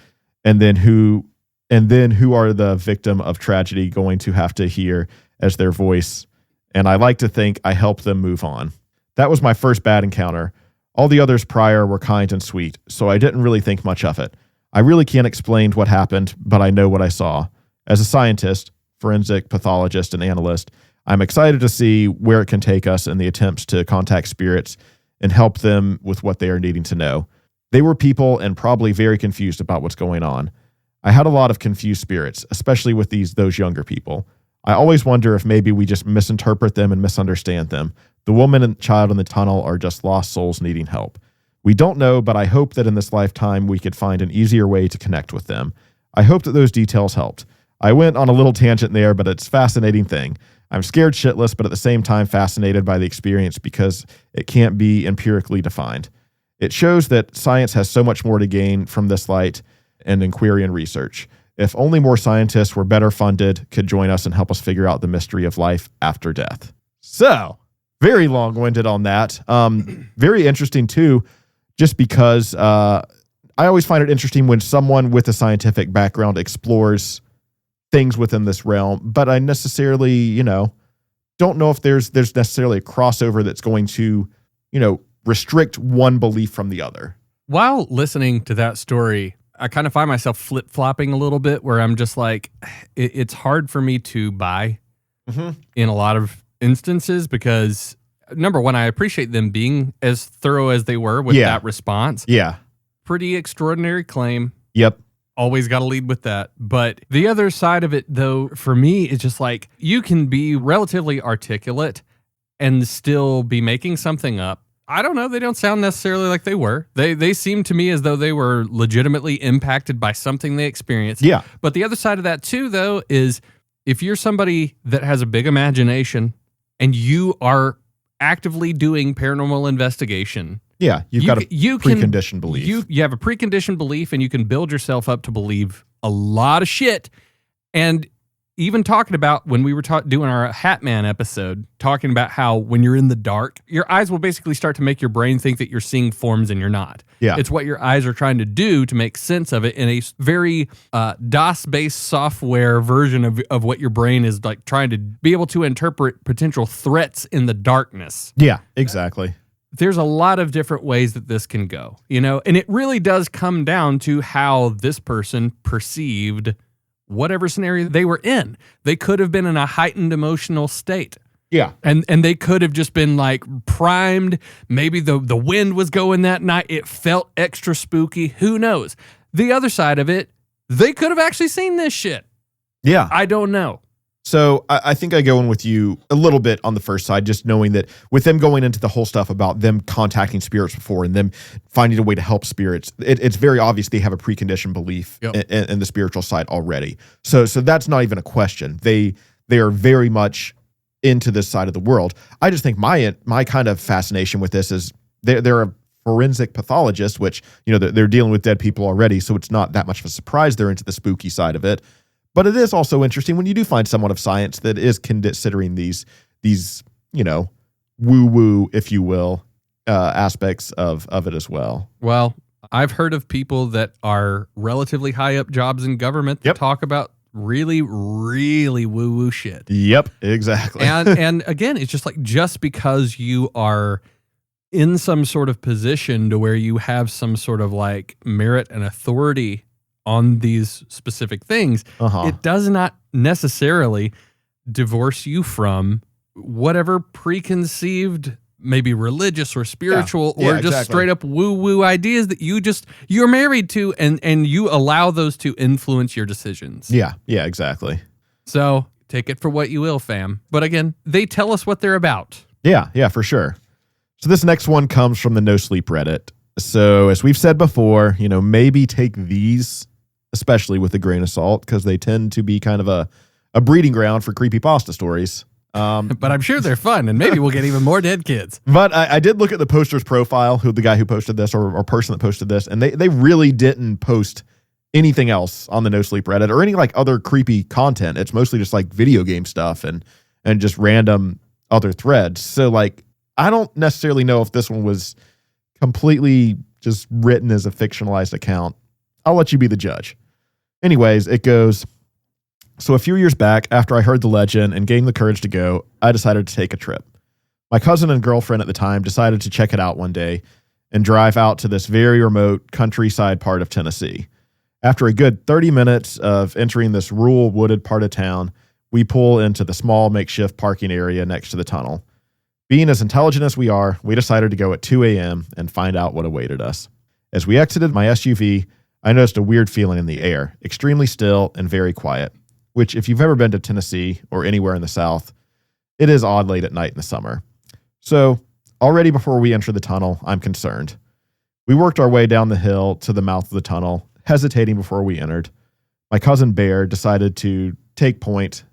And then who are the victim of tragedy going to have to hear as their voice? And I like to think I helped them move on. That was my first bad encounter. All the others prior were kind and sweet, so I didn't really think much of it. I really can't explain what happened, but I know what I saw. As a scientist, forensic pathologist, and analyst, I'm excited to see where it can take us in the attempts to contact spirits and help them with what they are needing to know. They were people and probably very confused about what's going on. I had a lot of confused spirits, especially with those younger people. I always wonder if maybe we just misinterpret them and misunderstand them. The woman and child in the tunnel are just lost souls needing help. We don't know, but I hope that in this lifetime we could find an easier way to connect with them. I hope that those details helped. I went on a little tangent there, but it's a fascinating thing. I'm scared shitless, but at the same time fascinated by the experience because it can't be empirically defined. It shows that science has so much more to gain from this light and inquiry and research. If only more scientists were better funded, could join us and help us figure out the mystery of life after death. So, very long-winded on that. Very interesting too, just because I always find it interesting when someone with a scientific background explores things within this realm, but I necessarily, don't know if there's necessarily a crossover that's going to, restrict one belief from the other.
While listening to that story, I kind of find myself flip-flopping a little bit where I'm just like, it's hard for me to buy in a lot of instances because, number one, I appreciate them being as thorough as they were with that response.
Yeah.
Pretty extraordinary claim.
Yep.
Always got to lead with that. But the other side of it, though, for me, is just like you can be relatively articulate and still be making something up. I don't know. They don't sound necessarily like they were. They seem to me as though they were legitimately impacted by something they experienced.
Yeah.
But the other side of that, too, though, is if you're somebody that has a big imagination and you are actively doing paranormal investigation.
Yeah, you've got a preconditioned belief.
You have a preconditioned belief, and you can build yourself up to believe a lot of shit. And even talking about when we were doing our Hatman episode, talking about how when you're in the dark, your eyes will basically start to make your brain think that you're seeing forms and you're not.
Yeah.
It's what your eyes are trying to do to make sense of it in a very DOS-based software version of what your brain is like trying to be able to interpret potential threats in the darkness.
Yeah, exactly.
There's a lot of different ways that this can go, and it really does come down to how this person perceived whatever scenario they were in. They could have been in a heightened emotional state.
Yeah.
And they could have just been like primed. Maybe the wind was going that night. It felt extra spooky. Who knows? The other side of it, they could have actually seen this shit.
Yeah.
I don't know.
So I think I go in with you a little bit on the first side, just knowing that with them going into the whole stuff about them contacting spirits before and them finding a way to help spirits, it's very obvious they have a preconditioned belief in the spiritual side already. So that's not even a question. They are very much into this side of the world. I just think my kind of fascination with this is they're a forensic pathologist, which, they're dealing with dead people already, so it's not that much of a surprise they're into the spooky side of it. But it is also interesting when you do find someone of science that is considering these woo-woo, if you will, aspects of it as well.
Well, I've heard of people that are relatively high up jobs in government that talk about really, really woo-woo shit.
Yep, exactly.
And again, it's just because you are in some sort of position to where you have some sort of merit and authority on these specific things, it does not necessarily divorce you from whatever preconceived, maybe religious or spiritual or just straight up woo-woo ideas that you're married to, and you allow those to influence your decisions.
Yeah, exactly.
So take it for what you will, fam. But again, they tell us what they're about.
Yeah, for sure. So this next one comes from the No Sleep Reddit. So as we've said before, maybe take these especially with a grain of salt, because they tend to be kind of a breeding ground for creepypasta stories.
But I'm sure they're fun, and maybe we'll get even more dead kids.
But I did look at the poster's profile, the guy who posted this or person that posted this, and they really didn't post anything else on the No Sleep Reddit or any other creepy content. It's mostly just video game stuff and just random other threads. So I don't necessarily know if this one was completely just written as a fictionalized account. I'll let you be the judge. Anyways, it goes, so a few years back, after I heard the legend and gained the courage to go, I decided to take a trip. My cousin and girlfriend at the time decided to check it out one day and drive out to this very remote countryside part of Tennessee. After a good 30 minutes of entering this rural wooded part of town, we pull into the small makeshift parking area next to the tunnel. Being as intelligent as we are, we decided to go at 2 a.m. and find out what awaited us. As we exited my SUV, I noticed a weird feeling in the air, extremely still and very quiet, which if you've ever been to Tennessee or anywhere in the South, it is odd late at night in the summer. So already before we enter the tunnel, I'm concerned. We worked our way down the hill to the mouth of the tunnel, hesitating before we entered. My cousin Bear decided to take point,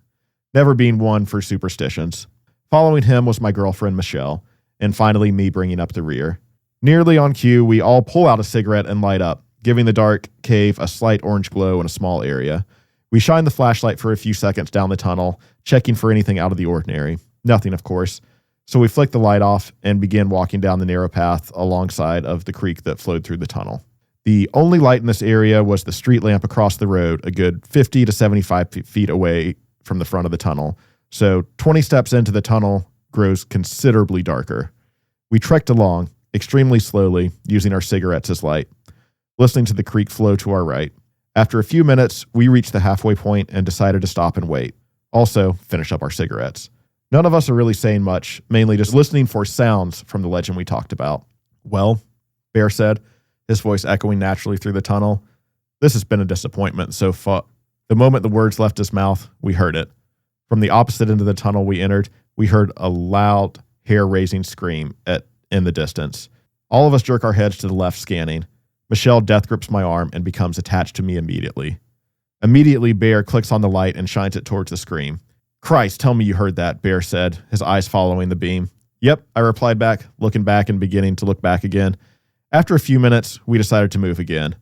never being one for superstitions. Following him was my girlfriend Michelle, and finally me bringing up the rear. Nearly on cue, we all pull out a cigarette and light up, giving the dark cave a slight orange glow in a small area. We shine the flashlight for a few seconds down the tunnel, checking for anything out of the ordinary. Nothing, of course. So we flick the light off and begin walking down the narrow path alongside of the creek that flowed through the tunnel. The only light in this area was the street lamp across the road, a good 50 to 75 feet away from the front of the tunnel. So 20 steps into the tunnel grows considerably darker. We trekked along, extremely slowly, using our cigarettes as light, listening to the creek flow to our right. After a few minutes, we reached the halfway point and decided to stop and wait. Also, finish up our cigarettes. None of us are really saying much, mainly just listening for sounds from the legend we talked about. Well, Bear said, his voice echoing naturally through the tunnel, this has been a disappointment so far. The moment the words left his mouth, we heard it. From the opposite end of the tunnel we entered, we heard a loud, hair-raising scream in the distance. All of us jerk our heads to the left, scanning. Michelle death grips my arm and becomes attached to me immediately. Immediately, Bear clicks on the light and shines it towards the scream. Christ, tell me you heard that, Bear said, his eyes following the beam. Yep, I replied back, looking back and beginning to look back again. After a few minutes, we decided to move again.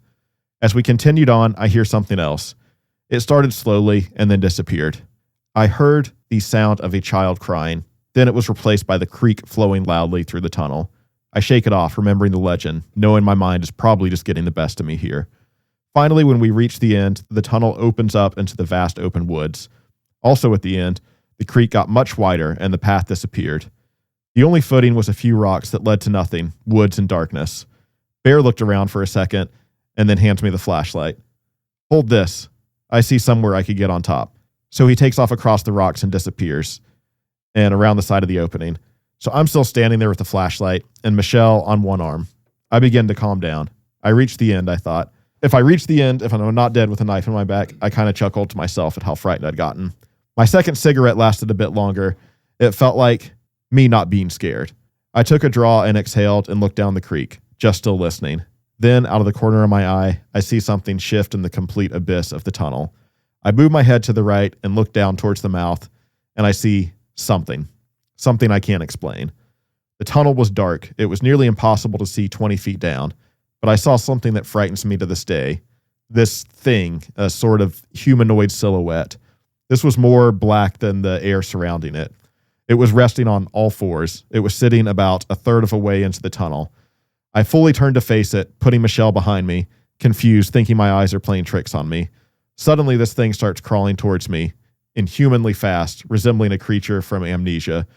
As we continued on, I hear something else. It started slowly and then disappeared. I heard the sound of a child crying. Then it was replaced by the creek flowing loudly through the tunnel. I shake it off, remembering the legend, knowing my mind is probably just getting the best of me here. Finally, when we reach the end, the tunnel opens up into the vast open woods. Also at the end, the creek got much wider and the path disappeared. The only footing was a few rocks that led to nothing, woods and darkness. Bear looked around for a second and then hands me the flashlight. Hold this. I see somewhere I could get on top. So he takes off across the rocks and disappears, and around the side of the opening. So I'm still standing there with the flashlight and Michelle on one arm. I begin to calm down. I reached the end, I thought. If I reach the end, if I'm not dead with a knife in my back, I kind of chuckled to myself at how frightened I'd gotten. My second cigarette lasted a bit longer. It felt like me not being scared. I took a draw and exhaled and looked down the creek, just still listening. Then, out of the corner of my eye, I see something shift in the complete abyss of the tunnel. I move my head to the right and look down towards the mouth, and I see something I can't explain. The tunnel was dark. It was nearly impossible to see 20 feet down, but I saw something that frightens me to this day. This thing, a sort of humanoid silhouette. This was more black than the air surrounding it. It was resting on all fours. It was sitting about a third of a way into the tunnel. I fully turned to face it, putting Michelle behind me, confused, thinking my eyes are playing tricks on me. Suddenly, this thing starts crawling towards me, inhumanly fast, resembling a creature from Amnesia.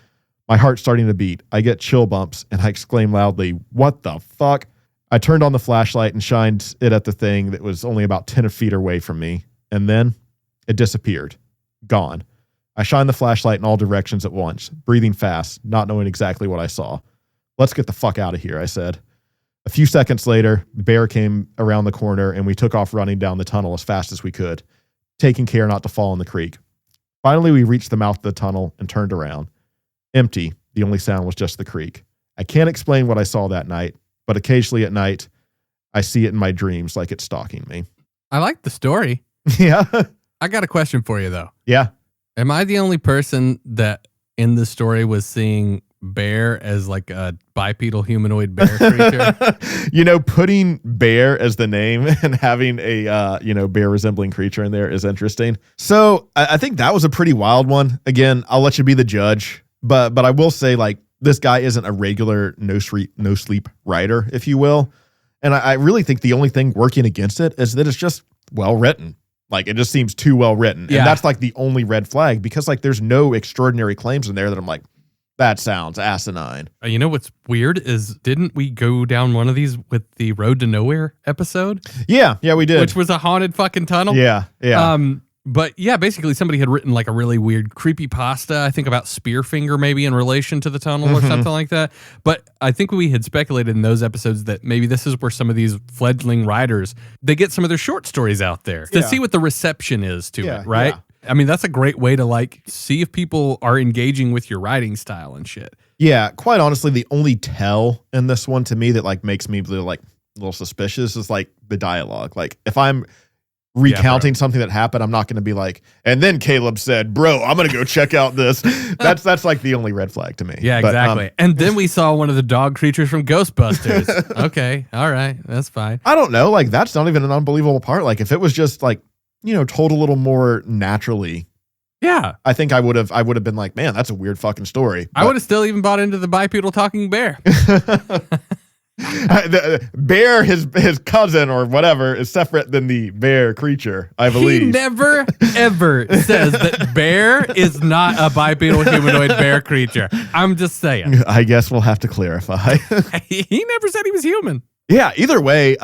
My heart's starting to beat. I get chill bumps, and I exclaim loudly, "What the fuck?" I turned on the flashlight and shined it at the thing that was only about 10 feet away from me, and then it disappeared. Gone. I shined the flashlight in all directions at once, breathing fast, not knowing exactly what I saw. "Let's get the fuck out of here," I said. A few seconds later, Bear came around the corner, and we took off running down the tunnel as fast as we could, taking care not to fall in the creek. Finally, we reached the mouth of the tunnel and turned around. Empty. The only sound was just the creek. I can't explain what I saw that night, but occasionally at night, I see it in my dreams like it's stalking me.
I like the story.
Yeah.
I got a question for you, though.
Yeah.
Am I the only person that in the story was seeing Bear as like a bipedal humanoid bear creature?
Putting Bear as the name and having a, bear resembling creature in there is interesting. So I think that was a pretty wild one. Again, I'll let you be the judge, but I will say, like, this guy isn't a regular no sleep writer, if you will. And I really think the only thing working against it is that it's just well written. Like, it just seems too well written.
Yeah.
And that's like the only red flag, because like there's no extraordinary claims in there that I'm like, that sounds asinine.
You know what's weird is, didn't we go down one of these with the Road to Nowhere episode?
Yeah, we did.
Which was a haunted fucking tunnel.
Yeah.
But yeah, basically somebody had written like a really weird creepypasta, I think about Spearfinger maybe in relation to the tunnel or something like that. But I think we had speculated in those episodes that maybe this is where some of these fledgling writers, they get some of their short stories out there to see what the reception is to it, right? Yeah. I mean, that's a great way to like see if people are engaging with your writing style and shit.
Yeah, quite honestly, the only tell in this one to me that like makes me a little suspicious is like the dialogue. Like, if I'm recounting something that happened, I'm not going to be like, and then Caleb said, "Bro, I'm going to go check out this." That's like the only red flag to me.
Yeah, exactly. And then we saw one of the dog creatures from Ghostbusters. Okay, all right, that's fine.
I don't know, like, that's not even an unbelievable part. Like, if it was just like, told a little more naturally,
yeah,
I think I would have been like, man, that's a weird fucking story.
I would have still even bought into the bipedal talking bear.
The bear, his cousin or whatever, is separate than the bear creature, I believe.
He never, ever says that Bear is not a bipedal humanoid bear creature. I'm just saying.
I guess we'll have to clarify.
He never said he was human.
Yeah, either way,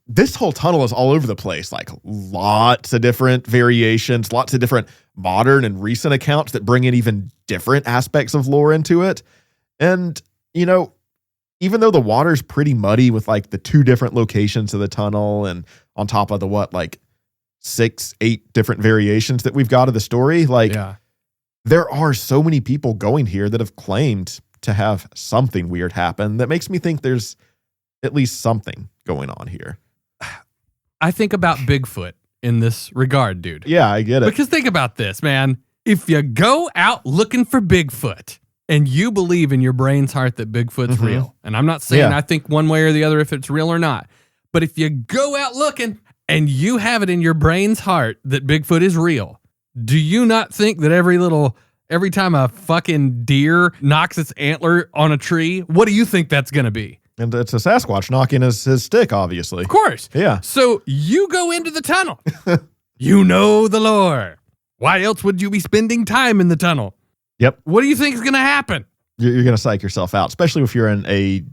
this whole tunnel is all over the place. Like, lots of different variations, lots of different modern and recent accounts that bring in even different aspects of lore into it. And, even though the water's pretty muddy with like the 2 different locations of the tunnel and on top of the 6-8 different variations that we've got of the story, like, there are so many people going here that have claimed to have something weird happen that makes me think there's at least something going on here.
I think about Bigfoot in this regard, dude.
Yeah, I get it.
Because think about this, man. If you go out looking for Bigfoot and you believe in your brain's heart that Bigfoot's real, and I'm not saying I think one way or the other if it's real or not, but if you go out looking and you have it in your brain's heart that Bigfoot is real, do you not think that every time a fucking deer knocks its antler on a tree, what do you think that's going to be?
And it's a Sasquatch knocking his stick, obviously.
Of course.
Yeah.
So you go into the tunnel. You know the lore. Why else would you be spending time in the tunnel?
Yep.
What do you think is going to happen?
You're going to psych yourself out, especially if you're in a,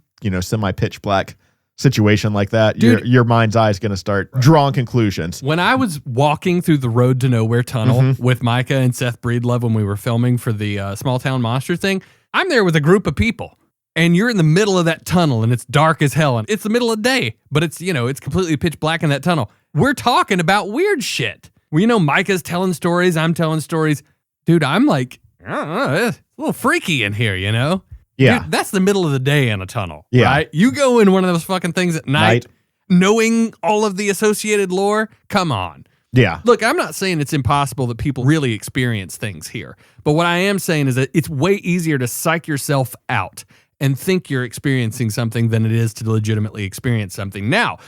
semi-pitch black situation like that.
Dude,
your mind's eye is going to start drawing conclusions.
When I was walking through the Road to Nowhere tunnel with Micah and Seth Breedlove when we were filming for the Small Town Monster thing, I'm there with a group of people. And you're in the middle of that tunnel and it's dark as hell. And it's the middle of the day, but it's, it's completely pitch black in that tunnel. We're talking about weird shit. Well, Micah's telling stories. I'm telling stories. Dude, I'm like, I don't know, it's a little freaky in here, you know?
Yeah.
Dude, that's the middle of the day in a tunnel,
Yeah.
right? You go in one of those fucking things at night, knowing all of the associated lore, come on.
Yeah.
Look, I'm not saying it's impossible that people really experience things here, but what I am saying is that it's way easier to psych yourself out and think you're experiencing something than it is to legitimately experience something. Now,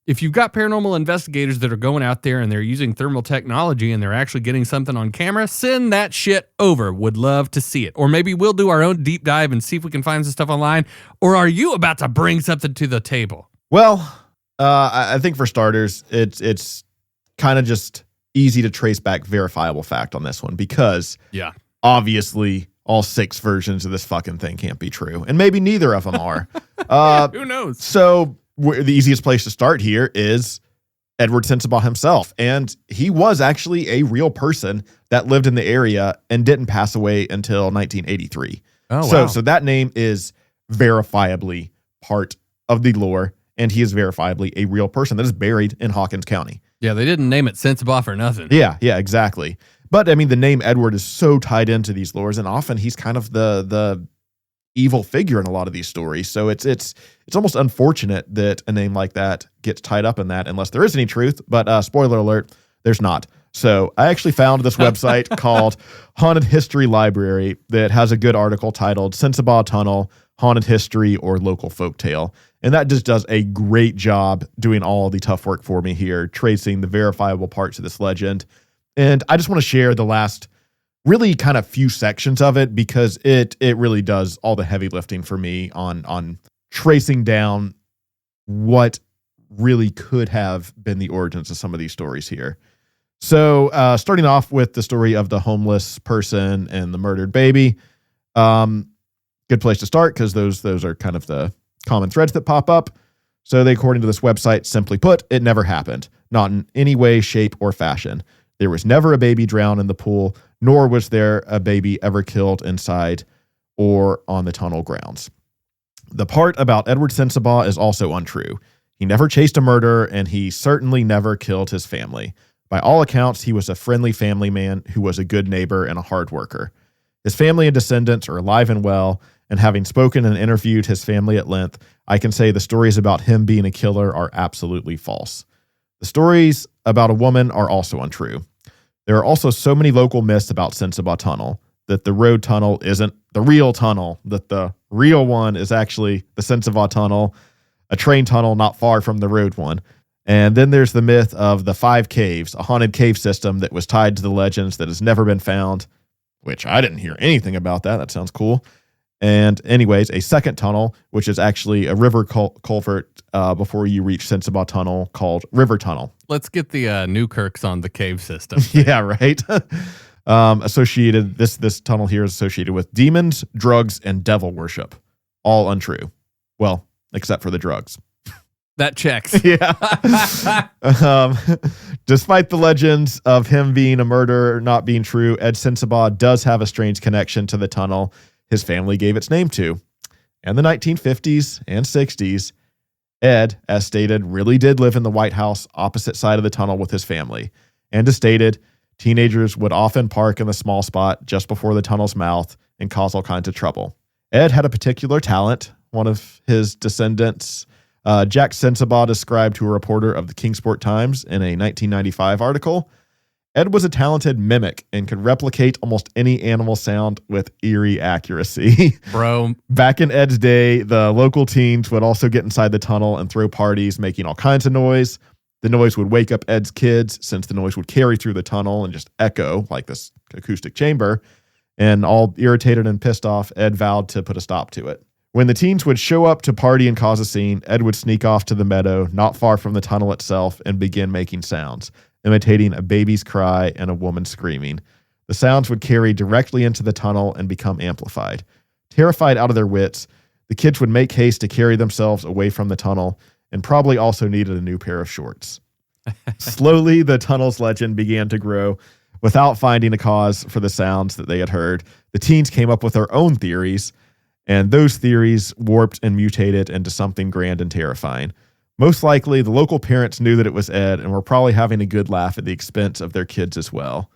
if you've got paranormal investigators that are going out there and they're using thermal technology and they're actually getting something on camera, send that shit over. Would love to see it. Or maybe we'll do our own deep dive and see if we can find some stuff online. Or are you about to bring something to the table?
Well, I think for starters, it's kind of just easy to trace back verifiable fact on this one because obviously all 6 versions of this fucking thing can't be true. And maybe neither of them are.
Who knows?
So the easiest place to start here is Edward Sensabaugh himself. And he was actually a real person that lived in the area and didn't pass away until 1983.
Oh,
wow.
So
So that name is verifiably part of the lore, and he is verifiably a real person that is buried in Hawkins County.
yeah, they didn't name it Sensabaugh for nothing.
Yeah, exactly. But I mean, the name Edward is so tied into these lores, and often he's kind of the evil figure in a lot of these stories. So it's almost unfortunate that a name like that gets tied up in that, unless there is any truth. But spoiler alert, there's not. So I actually found this website called Haunted History Library that has a good article titled Sensabaugh Tunnel, Haunted History or Local Folktale. And that just does a great job doing all the tough work for me here, tracing the verifiable parts of this legend. And I just want to share the last really kind of few sections of it because it really does all the heavy lifting for me on tracing down what really could have been the origins of some of these stories here. So starting off with the story of the homeless person and the murdered baby. Good place to start because those are kind of the common threads that pop up. So according to this website, simply put, it never happened. Not in any way, shape, or fashion. There was never a baby drowned in the pool, nor was there a baby ever killed inside or on the tunnel grounds. The part about Edward Sensabaugh is also untrue. He never chased a murderer, and he certainly never killed his family. By all accounts, he was a friendly family man who was a good neighbor and a hard worker. His family and descendants are alive and well, and having spoken and interviewed his family at length, I can say the stories about him being a killer are absolutely false. The stories about a woman are also untrue. There are also so many local myths about Sensabaugh Tunnel that the road tunnel isn't the real tunnel, that the real one is actually the Sensabaugh Tunnel, a train tunnel not far from the road one. And then there's the myth of the 5 caves, a haunted cave system that was tied to the legends that has never been found, which I didn't hear anything about that. That sounds cool. And anyways, a second tunnel, which is actually a river culvert before you reach Sensabaugh Tunnel called River Tunnel.
Let's get the Newkirks on the cave system.
Yeah, right. Associated, this tunnel here is associated with demons, drugs, and devil worship. All untrue. Well, except for the drugs.
That checks.
Yeah. Despite the legends of him being a murderer not being true, Ed Sensabaugh does have a strange connection to the tunnel his family gave its name to. In the 1950s and 60s, Ed, as stated, really did live in the White House opposite side of the tunnel with his family. And as stated, teenagers would often park in the small spot just before the tunnel's mouth and cause all kinds of trouble. Ed had a particular talent. One of his descendants, Jack Sensabaugh, described to a reporter of the Kingsport Times in a 1995 article, Ed was a talented mimic and could replicate almost any animal sound with eerie accuracy.
Bro.
Back in Ed's day, the local teens would also get inside the tunnel and throw parties, making all kinds of noise. The noise would wake up Ed's kids, since the noise would carry through the tunnel and just echo like this acoustic chamber. And all irritated and pissed off, Ed vowed to put a stop to it. When the teens would show up to party and cause a scene, Ed would sneak off to the meadow, not far from the tunnel itself, and begin making sounds, imitating a baby's cry and a woman screaming. The sounds would carry directly into the tunnel and become amplified. Terrified out of their wits, the kids would make haste to carry themselves away from the tunnel and probably also needed a new pair of shorts. Slowly, the tunnel's legend began to grow. Without finding a cause for the sounds that they had heard, the teens came up with their own theories, and those theories warped and mutated into something grand and terrifying. Most likely, the local parents knew that it was Ed and were probably having a good laugh at the expense of their kids as well.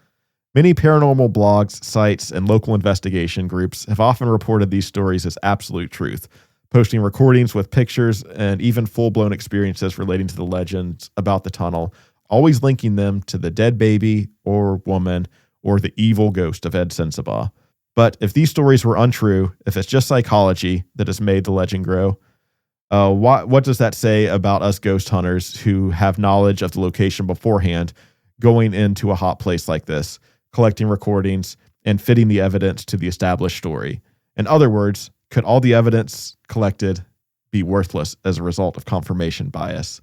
Many paranormal blogs, sites, and local investigation groups have often reported these stories as absolute truth, posting recordings with pictures and even full-blown experiences relating to the legends about the tunnel, always linking them to the dead baby or woman or the evil ghost of Ed Sensabaugh. But if these stories were untrue, if it's just psychology that has made the legend grow, what does that say about us ghost hunters who have knowledge of the location beforehand, going into a hot place like this, collecting recordings, and fitting the evidence to the established story? In other words, could all the evidence collected be worthless as a result of confirmation bias?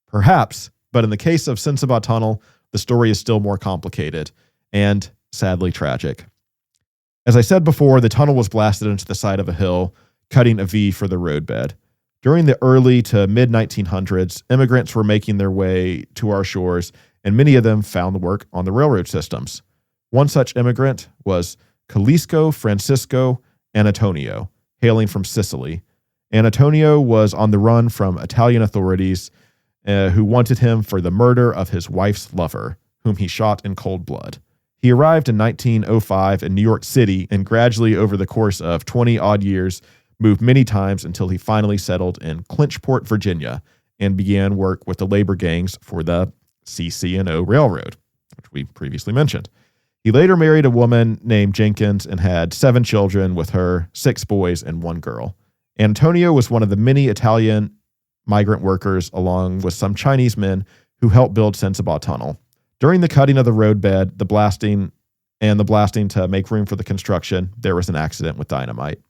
Perhaps, but in the case of Sensabaugh Tunnel, the story is still more complicated and sadly tragic. As I said before, the tunnel was blasted into the side of a hill, cutting a V for the roadbed. During the early to mid-1900s, immigrants were making their way to our shores, and many of them found work on the railroad systems. One such immigrant was Calisco Francisco Antonio, hailing from Sicily. Antonio was on the run from Italian authorities who wanted him for the murder of his wife's lover, whom he shot in cold blood. He arrived in 1905 in New York City and gradually over the course of 20-odd years moved many times until he finally settled in Clinchport, Virginia, and began work with the labor gangs for the CC&O Railroad, which we previously mentioned. He later married a woman named Jenkins and had 7 children with her, 6 boys and 1 girl. Antonio was one of the many Italian migrant workers, along with some Chinese men, who helped build Sensabaugh Tunnel. During the cutting of the roadbed, the blasting to make room for the construction, there was an accident with dynamite.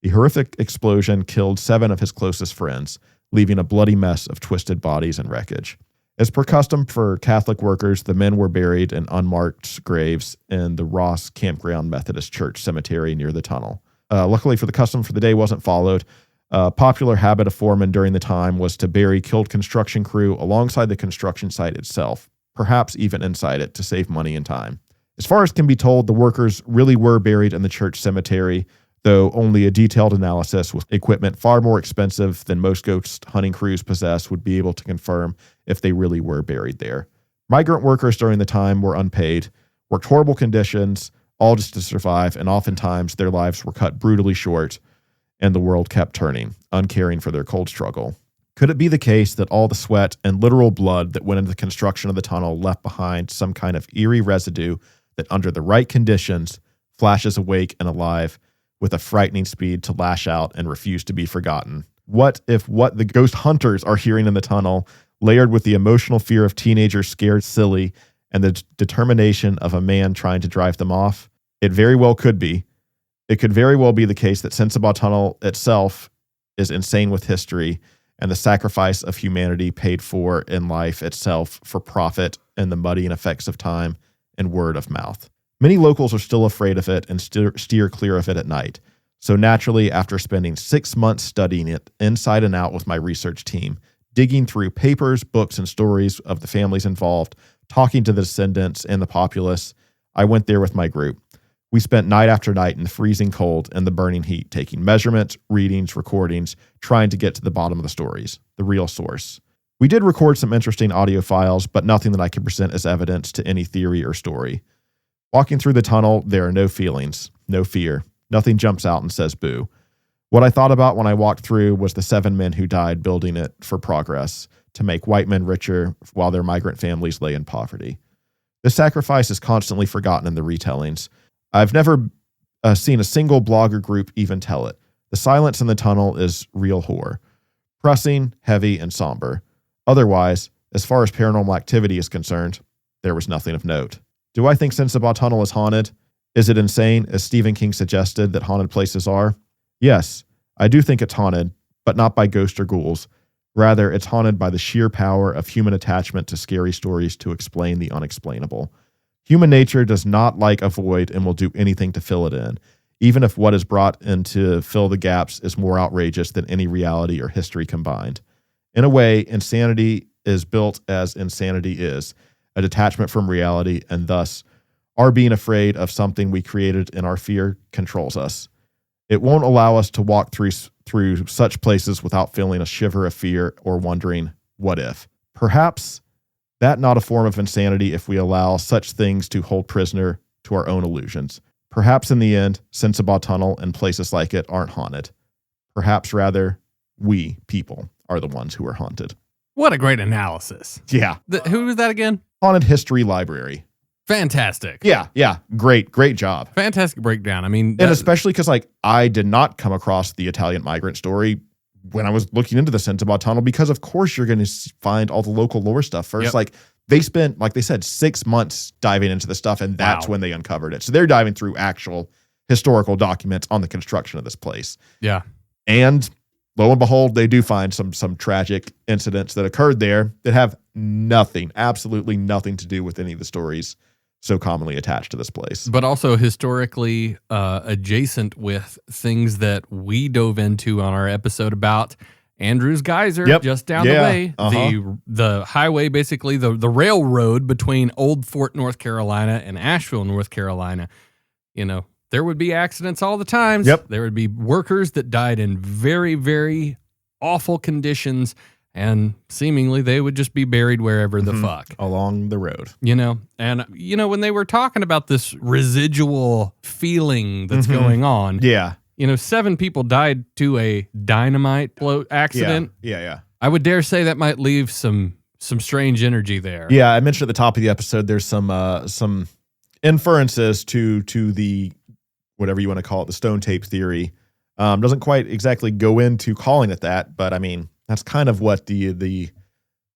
The horrific explosion killed 7 of his closest friends, leaving a bloody mess of twisted bodies and wreckage. As per custom for Catholic workers, the men were buried in unmarked graves in the Ross Campground Methodist Church Cemetery near the tunnel. Luckily for the custom for the day wasn't followed. A popular habit of foremen during the time was to bury killed construction crew alongside the construction site itself, perhaps even inside it, to save money and time. As far as can be told, the workers really were buried in the church cemetery, though only a detailed analysis with equipment far more expensive than most ghost hunting crews possess would be able to confirm if they really were buried there. Migrant workers during the time were unpaid, worked horrible conditions, all just to survive, and oftentimes their lives were cut brutally short, and the world kept turning, uncaring for their cold struggle. Could it be the case that all the sweat and literal blood that went into the construction of the tunnel left behind some kind of eerie residue that under the right conditions flashes awake and alive with a frightening speed to lash out and refuse to be forgotten? What if what the ghost hunters are hearing in the tunnel, layered with the emotional fear of teenagers scared silly and the determination of a man trying to drive them off? It very well could be. It could very well be the case that Sensabaugh Tunnel itself is insane with history and the sacrifice of humanity paid for in life itself for profit and the muddying effects of time and word of mouth. Many locals are still afraid of it and steer clear of it at night. So naturally, after spending 6 months studying it inside and out with my research team, digging through papers, books, and stories of the families involved, talking to the descendants and the populace, I went there with my group. We spent night after night in the freezing cold and the burning heat, taking measurements, readings, recordings, trying to get to the bottom of the stories, the real source. We did record some interesting audio files, but nothing that I could present as evidence to any theory or story. Walking through the tunnel, there are no feelings, no fear. Nothing jumps out and says boo. What I thought about when I walked through was the 7 men who died building it for progress, to make white men richer while their migrant families lay in poverty. This sacrifice is constantly forgotten in the retellings. I've never seen a single blogger group even tell it. The silence in the tunnel is real horror. Pressing, heavy, and somber. Otherwise, as far as paranormal activity is concerned, there was nothing of note. Do I think Sensabaugh Tunnel is haunted? Is it insane, as Stephen King suggested that haunted places are? Yes, I do think it's haunted, but not by ghosts or ghouls. Rather, it's haunted by the sheer power of human attachment to scary stories to explain the unexplainable. Human nature does not like a void and will do anything to fill it in, even if what is brought in to fill the gaps is more outrageous than any reality or history combined. In a way, insanity is built as insanity is, a detachment from reality, and thus, our being afraid of something we created in our fear controls us. It won't allow us to walk through such places without feeling a shiver of fear or wondering, what if? Perhaps that not a form of insanity if we allow such things to hold prisoner to our own illusions. Perhaps in the end, Sensabaugh Tunnel and places like it aren't haunted. Perhaps rather, we, people, are the ones who are haunted.
What a great analysis.
Yeah.
Who was that again?
Haunted History Library.
Fantastic.
Yeah. Great job.
Fantastic breakdown. I mean,
and especially because I did not come across the Italian migrant story when I was looking into the Sensabaugh Tunnel, because of course you're going to find all the local lore stuff first.
Yep.
Like they spent, like they said, 6 months diving into the stuff, and that's when they uncovered it. So they're diving through actual historical documents on the construction of this place.
Yeah.
And lo and behold, they do find some tragic incidents that occurred there that have absolutely nothing to do with any of the stories so commonly attached to this place.
But also historically adjacent with things that we dove into on our episode about Andrews Geyser, just down the way. The highway, basically the railroad between Old Fort, North Carolina and Asheville, North Carolina. You know, there would be accidents all the time.
Yep.
There would be workers that died in very, very awful conditions, and seemingly they would just be buried wherever the fuck.
Along the road.
You know, and, you know, when they were talking about this residual feeling that's going on.
Yeah.
You know, 7 people died to a dynamite float accident.
Yeah.
I would dare say that might leave some strange energy there.
Yeah, I mentioned at the top of the episode, there's some inferences to the, whatever you want to call it, the stone tape theory. Doesn't quite exactly go into calling it that, but I mean, that's kind of what the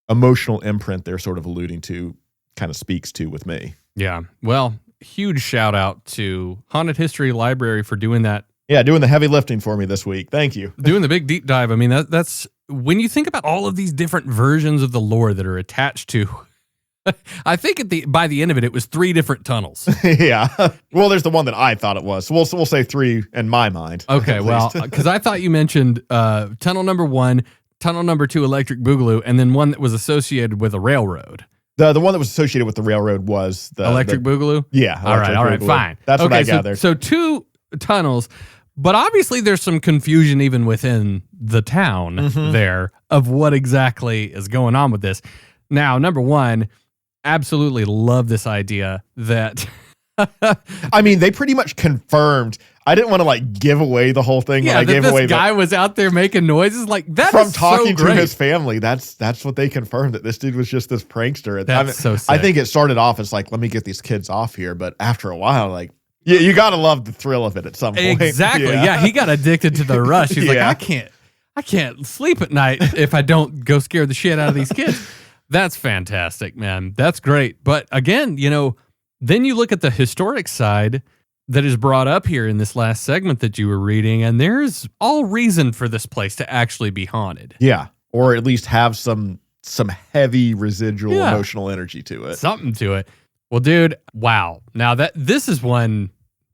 emotional imprint they're sort of alluding to kind of speaks to with me.
Yeah. Well, huge shout out to Haunted History Library for doing that.
Yeah, doing the heavy lifting for me this week. Thank you.
Doing the big deep dive. I mean, that's when you think about all of these different versions of the lore that are attached to. I think by the end of it, it was 3 different tunnels.
Yeah. Well, there's the one that I thought it was. So we'll say 3 in my mind.
Okay, well, because I thought you mentioned tunnel number 1, tunnel number 2, Electric Boogaloo, and then one that was associated with a railroad.
The one that was associated with the railroad was the
Electric Boogaloo?
Yeah.
All right, fine.
That's what I gathered.
So 2 tunnels, but obviously there's some confusion even within the town there of what exactly is going on with this. Now, number 1, absolutely love this idea that
I mean, they pretty much confirmed. I didn't want to like give away the whole thing.
Yeah,
when I gave away
guy was out there making noises like that.
From
is
talking
so
to his family, that's what they confirmed, that this dude was just this prankster.
That's so sick.
I think it started off as like, let me get these kids off here, but after a while, like, yeah, you gotta love the thrill of it at some point.
Exactly. Yeah, he got addicted to the rush. He's like, I can't sleep at night if I don't go scare the shit out of these kids. That's fantastic, man. That's great. But again, you know, then you look at the historic side that is brought up here in this last segment that you were reading, and there's all reason for this place to actually be haunted.
Yeah, or at least have some heavy residual emotional energy to it.
Something to it. Well, dude, wow. Now this is one.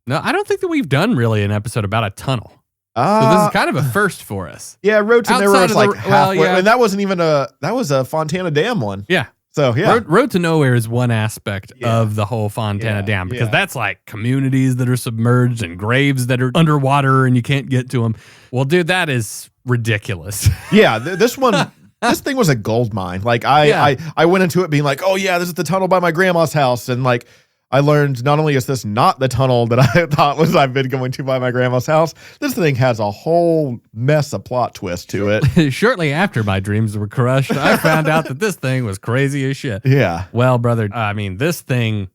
No, I don't think that we've done really an episode about a tunnel. So this is kind of a first for us.
Yeah, Road to Nowhere was like halfway,
yeah.
and that wasn't even that was a Fontana Dam one.
Yeah.
So yeah,
Road to Nowhere is one aspect of the whole Fontana Dam, because that's like communities that are submerged and graves that are underwater and you can't get to them. Well, dude, that is ridiculous.
Yeah, this one. This thing was a gold mine. Like I went into it being like, oh yeah, this is the tunnel by my grandma's house, and like I learned not only is this not the tunnel that I thought was I've been going to by my grandma's house, this thing has a whole mess of plot twist to it.
Shortly after my dreams were crushed, I found out that this thing was crazy as shit.
Yeah.
Well, brother, I mean, this thing,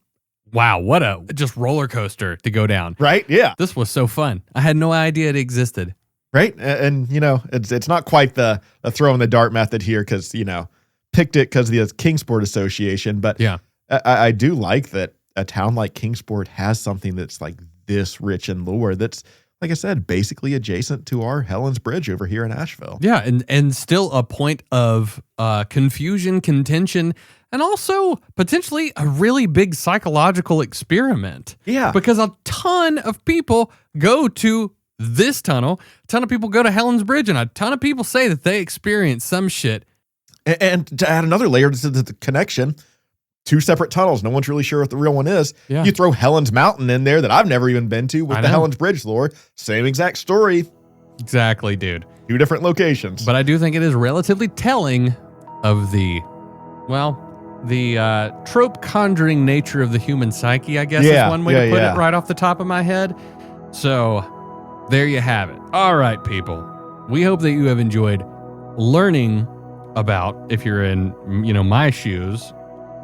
wow, what a just roller coaster to go down.
Right? Yeah.
This was so fun. I had no idea it existed.
Right? And you know, it's not quite the throw in the dart method here, because, you know, picked it because of the Kingsport Association, but
yeah,
I do like that a town like Kingsport has something that's like this rich in lore that's, like I said, basically adjacent to our Helen's Bridge over here in Asheville.
Yeah, and still a point of confusion, contention, and also potentially a really big psychological experiment.
Yeah.
Because a ton of people go to this tunnel, a ton of people go to Helen's Bridge, and a ton of people say that they experience some shit.
And to add another layer to the connection, 2 separate tunnels. No one's really sure what the real one is.
Yeah.
You throw Helen's Mountain in there that I've never even been to with the Helen's Bridge lore. Same exact story.
Exactly, dude.
2 different locations.
But I do think it is relatively telling of the, well, the trope conjuring nature of the human psyche, I guess, is one way to put it right off the top of my head. So there you have it. All right, people. We hope that you have enjoyed learning about, if you're in, my shoes,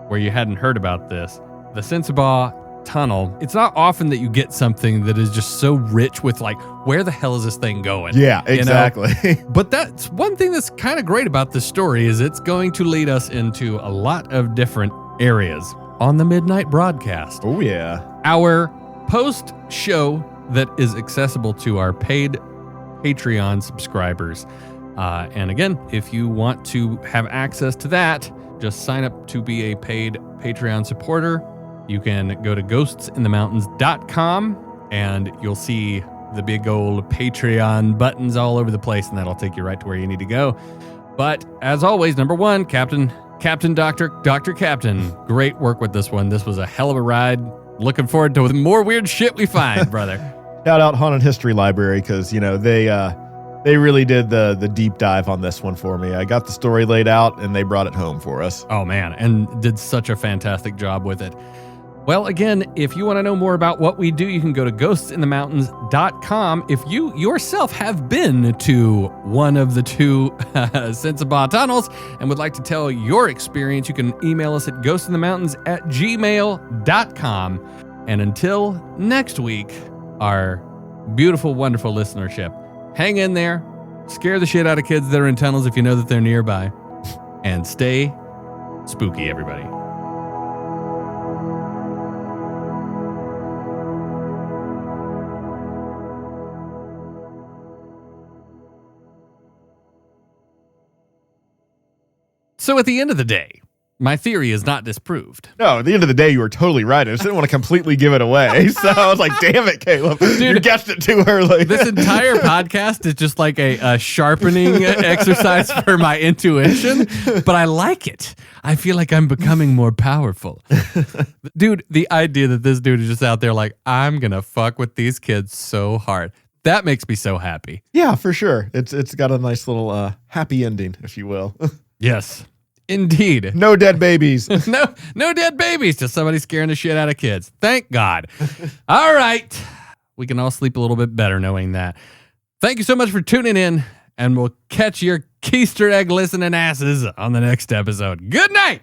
where you hadn't heard about this, the Sensabaugh Tunnel. It's not often that you get something that is just so rich with like, where the hell is this thing going?
Yeah, exactly.
But that's one thing that's kind of great about this story is it's going to lead us into a lot of different areas on the Midnight Broadcast.
Oh, yeah.
Our post-show that is accessible to our paid Patreon subscribers. And again, if you want to have access to that, just sign up to be a paid Patreon supporter. You can go to ghostsinthemountains.com and you'll see the big old Patreon buttons all over the place, and that'll take you right to where you need to go. But as always, number one, Captain, Dr. Captain, great work with this one. This was a hell of a ride. Looking forward to more weird shit we find, brother.
Shout out Haunted History Library, because, they really did the deep dive on this one for me. I got the story laid out, and they brought it home for us.
Oh, man, and did such a fantastic job with it. Well, again, if you want to know more about what we do, you can go to ghostsinthemountains.com. If you yourself have been to one of the two Sensabaugh tunnels and would like to tell your experience, you can email us at ghostsinthemountains@gmail.com. And until next week, our beautiful, wonderful listenership, hang in there, scare the shit out of kids that are in tunnels if you know that they're nearby, and stay spooky, everybody. So at the end of the day, my theory is not disproved.
No, at the end of the day, you were totally right. I just didn't want to completely give it away. So I was like, damn it, Caleb. Dude, you guessed it too early.
This entire podcast is just like a sharpening exercise for my intuition, but I like it. I feel like I'm becoming more powerful. Dude, the idea that this dude is just out there like, I'm going to fuck with these kids so hard. That makes me so happy.
Yeah, for sure. It's got a nice little happy ending, if you will.
Yes. Indeed.
No dead babies.
No dead babies. Just somebody scaring the shit out of kids. Thank God. All right. We can all sleep a little bit better knowing that. Thank you so much for tuning in, and we'll catch your keister egg listening asses on the next episode. Good night.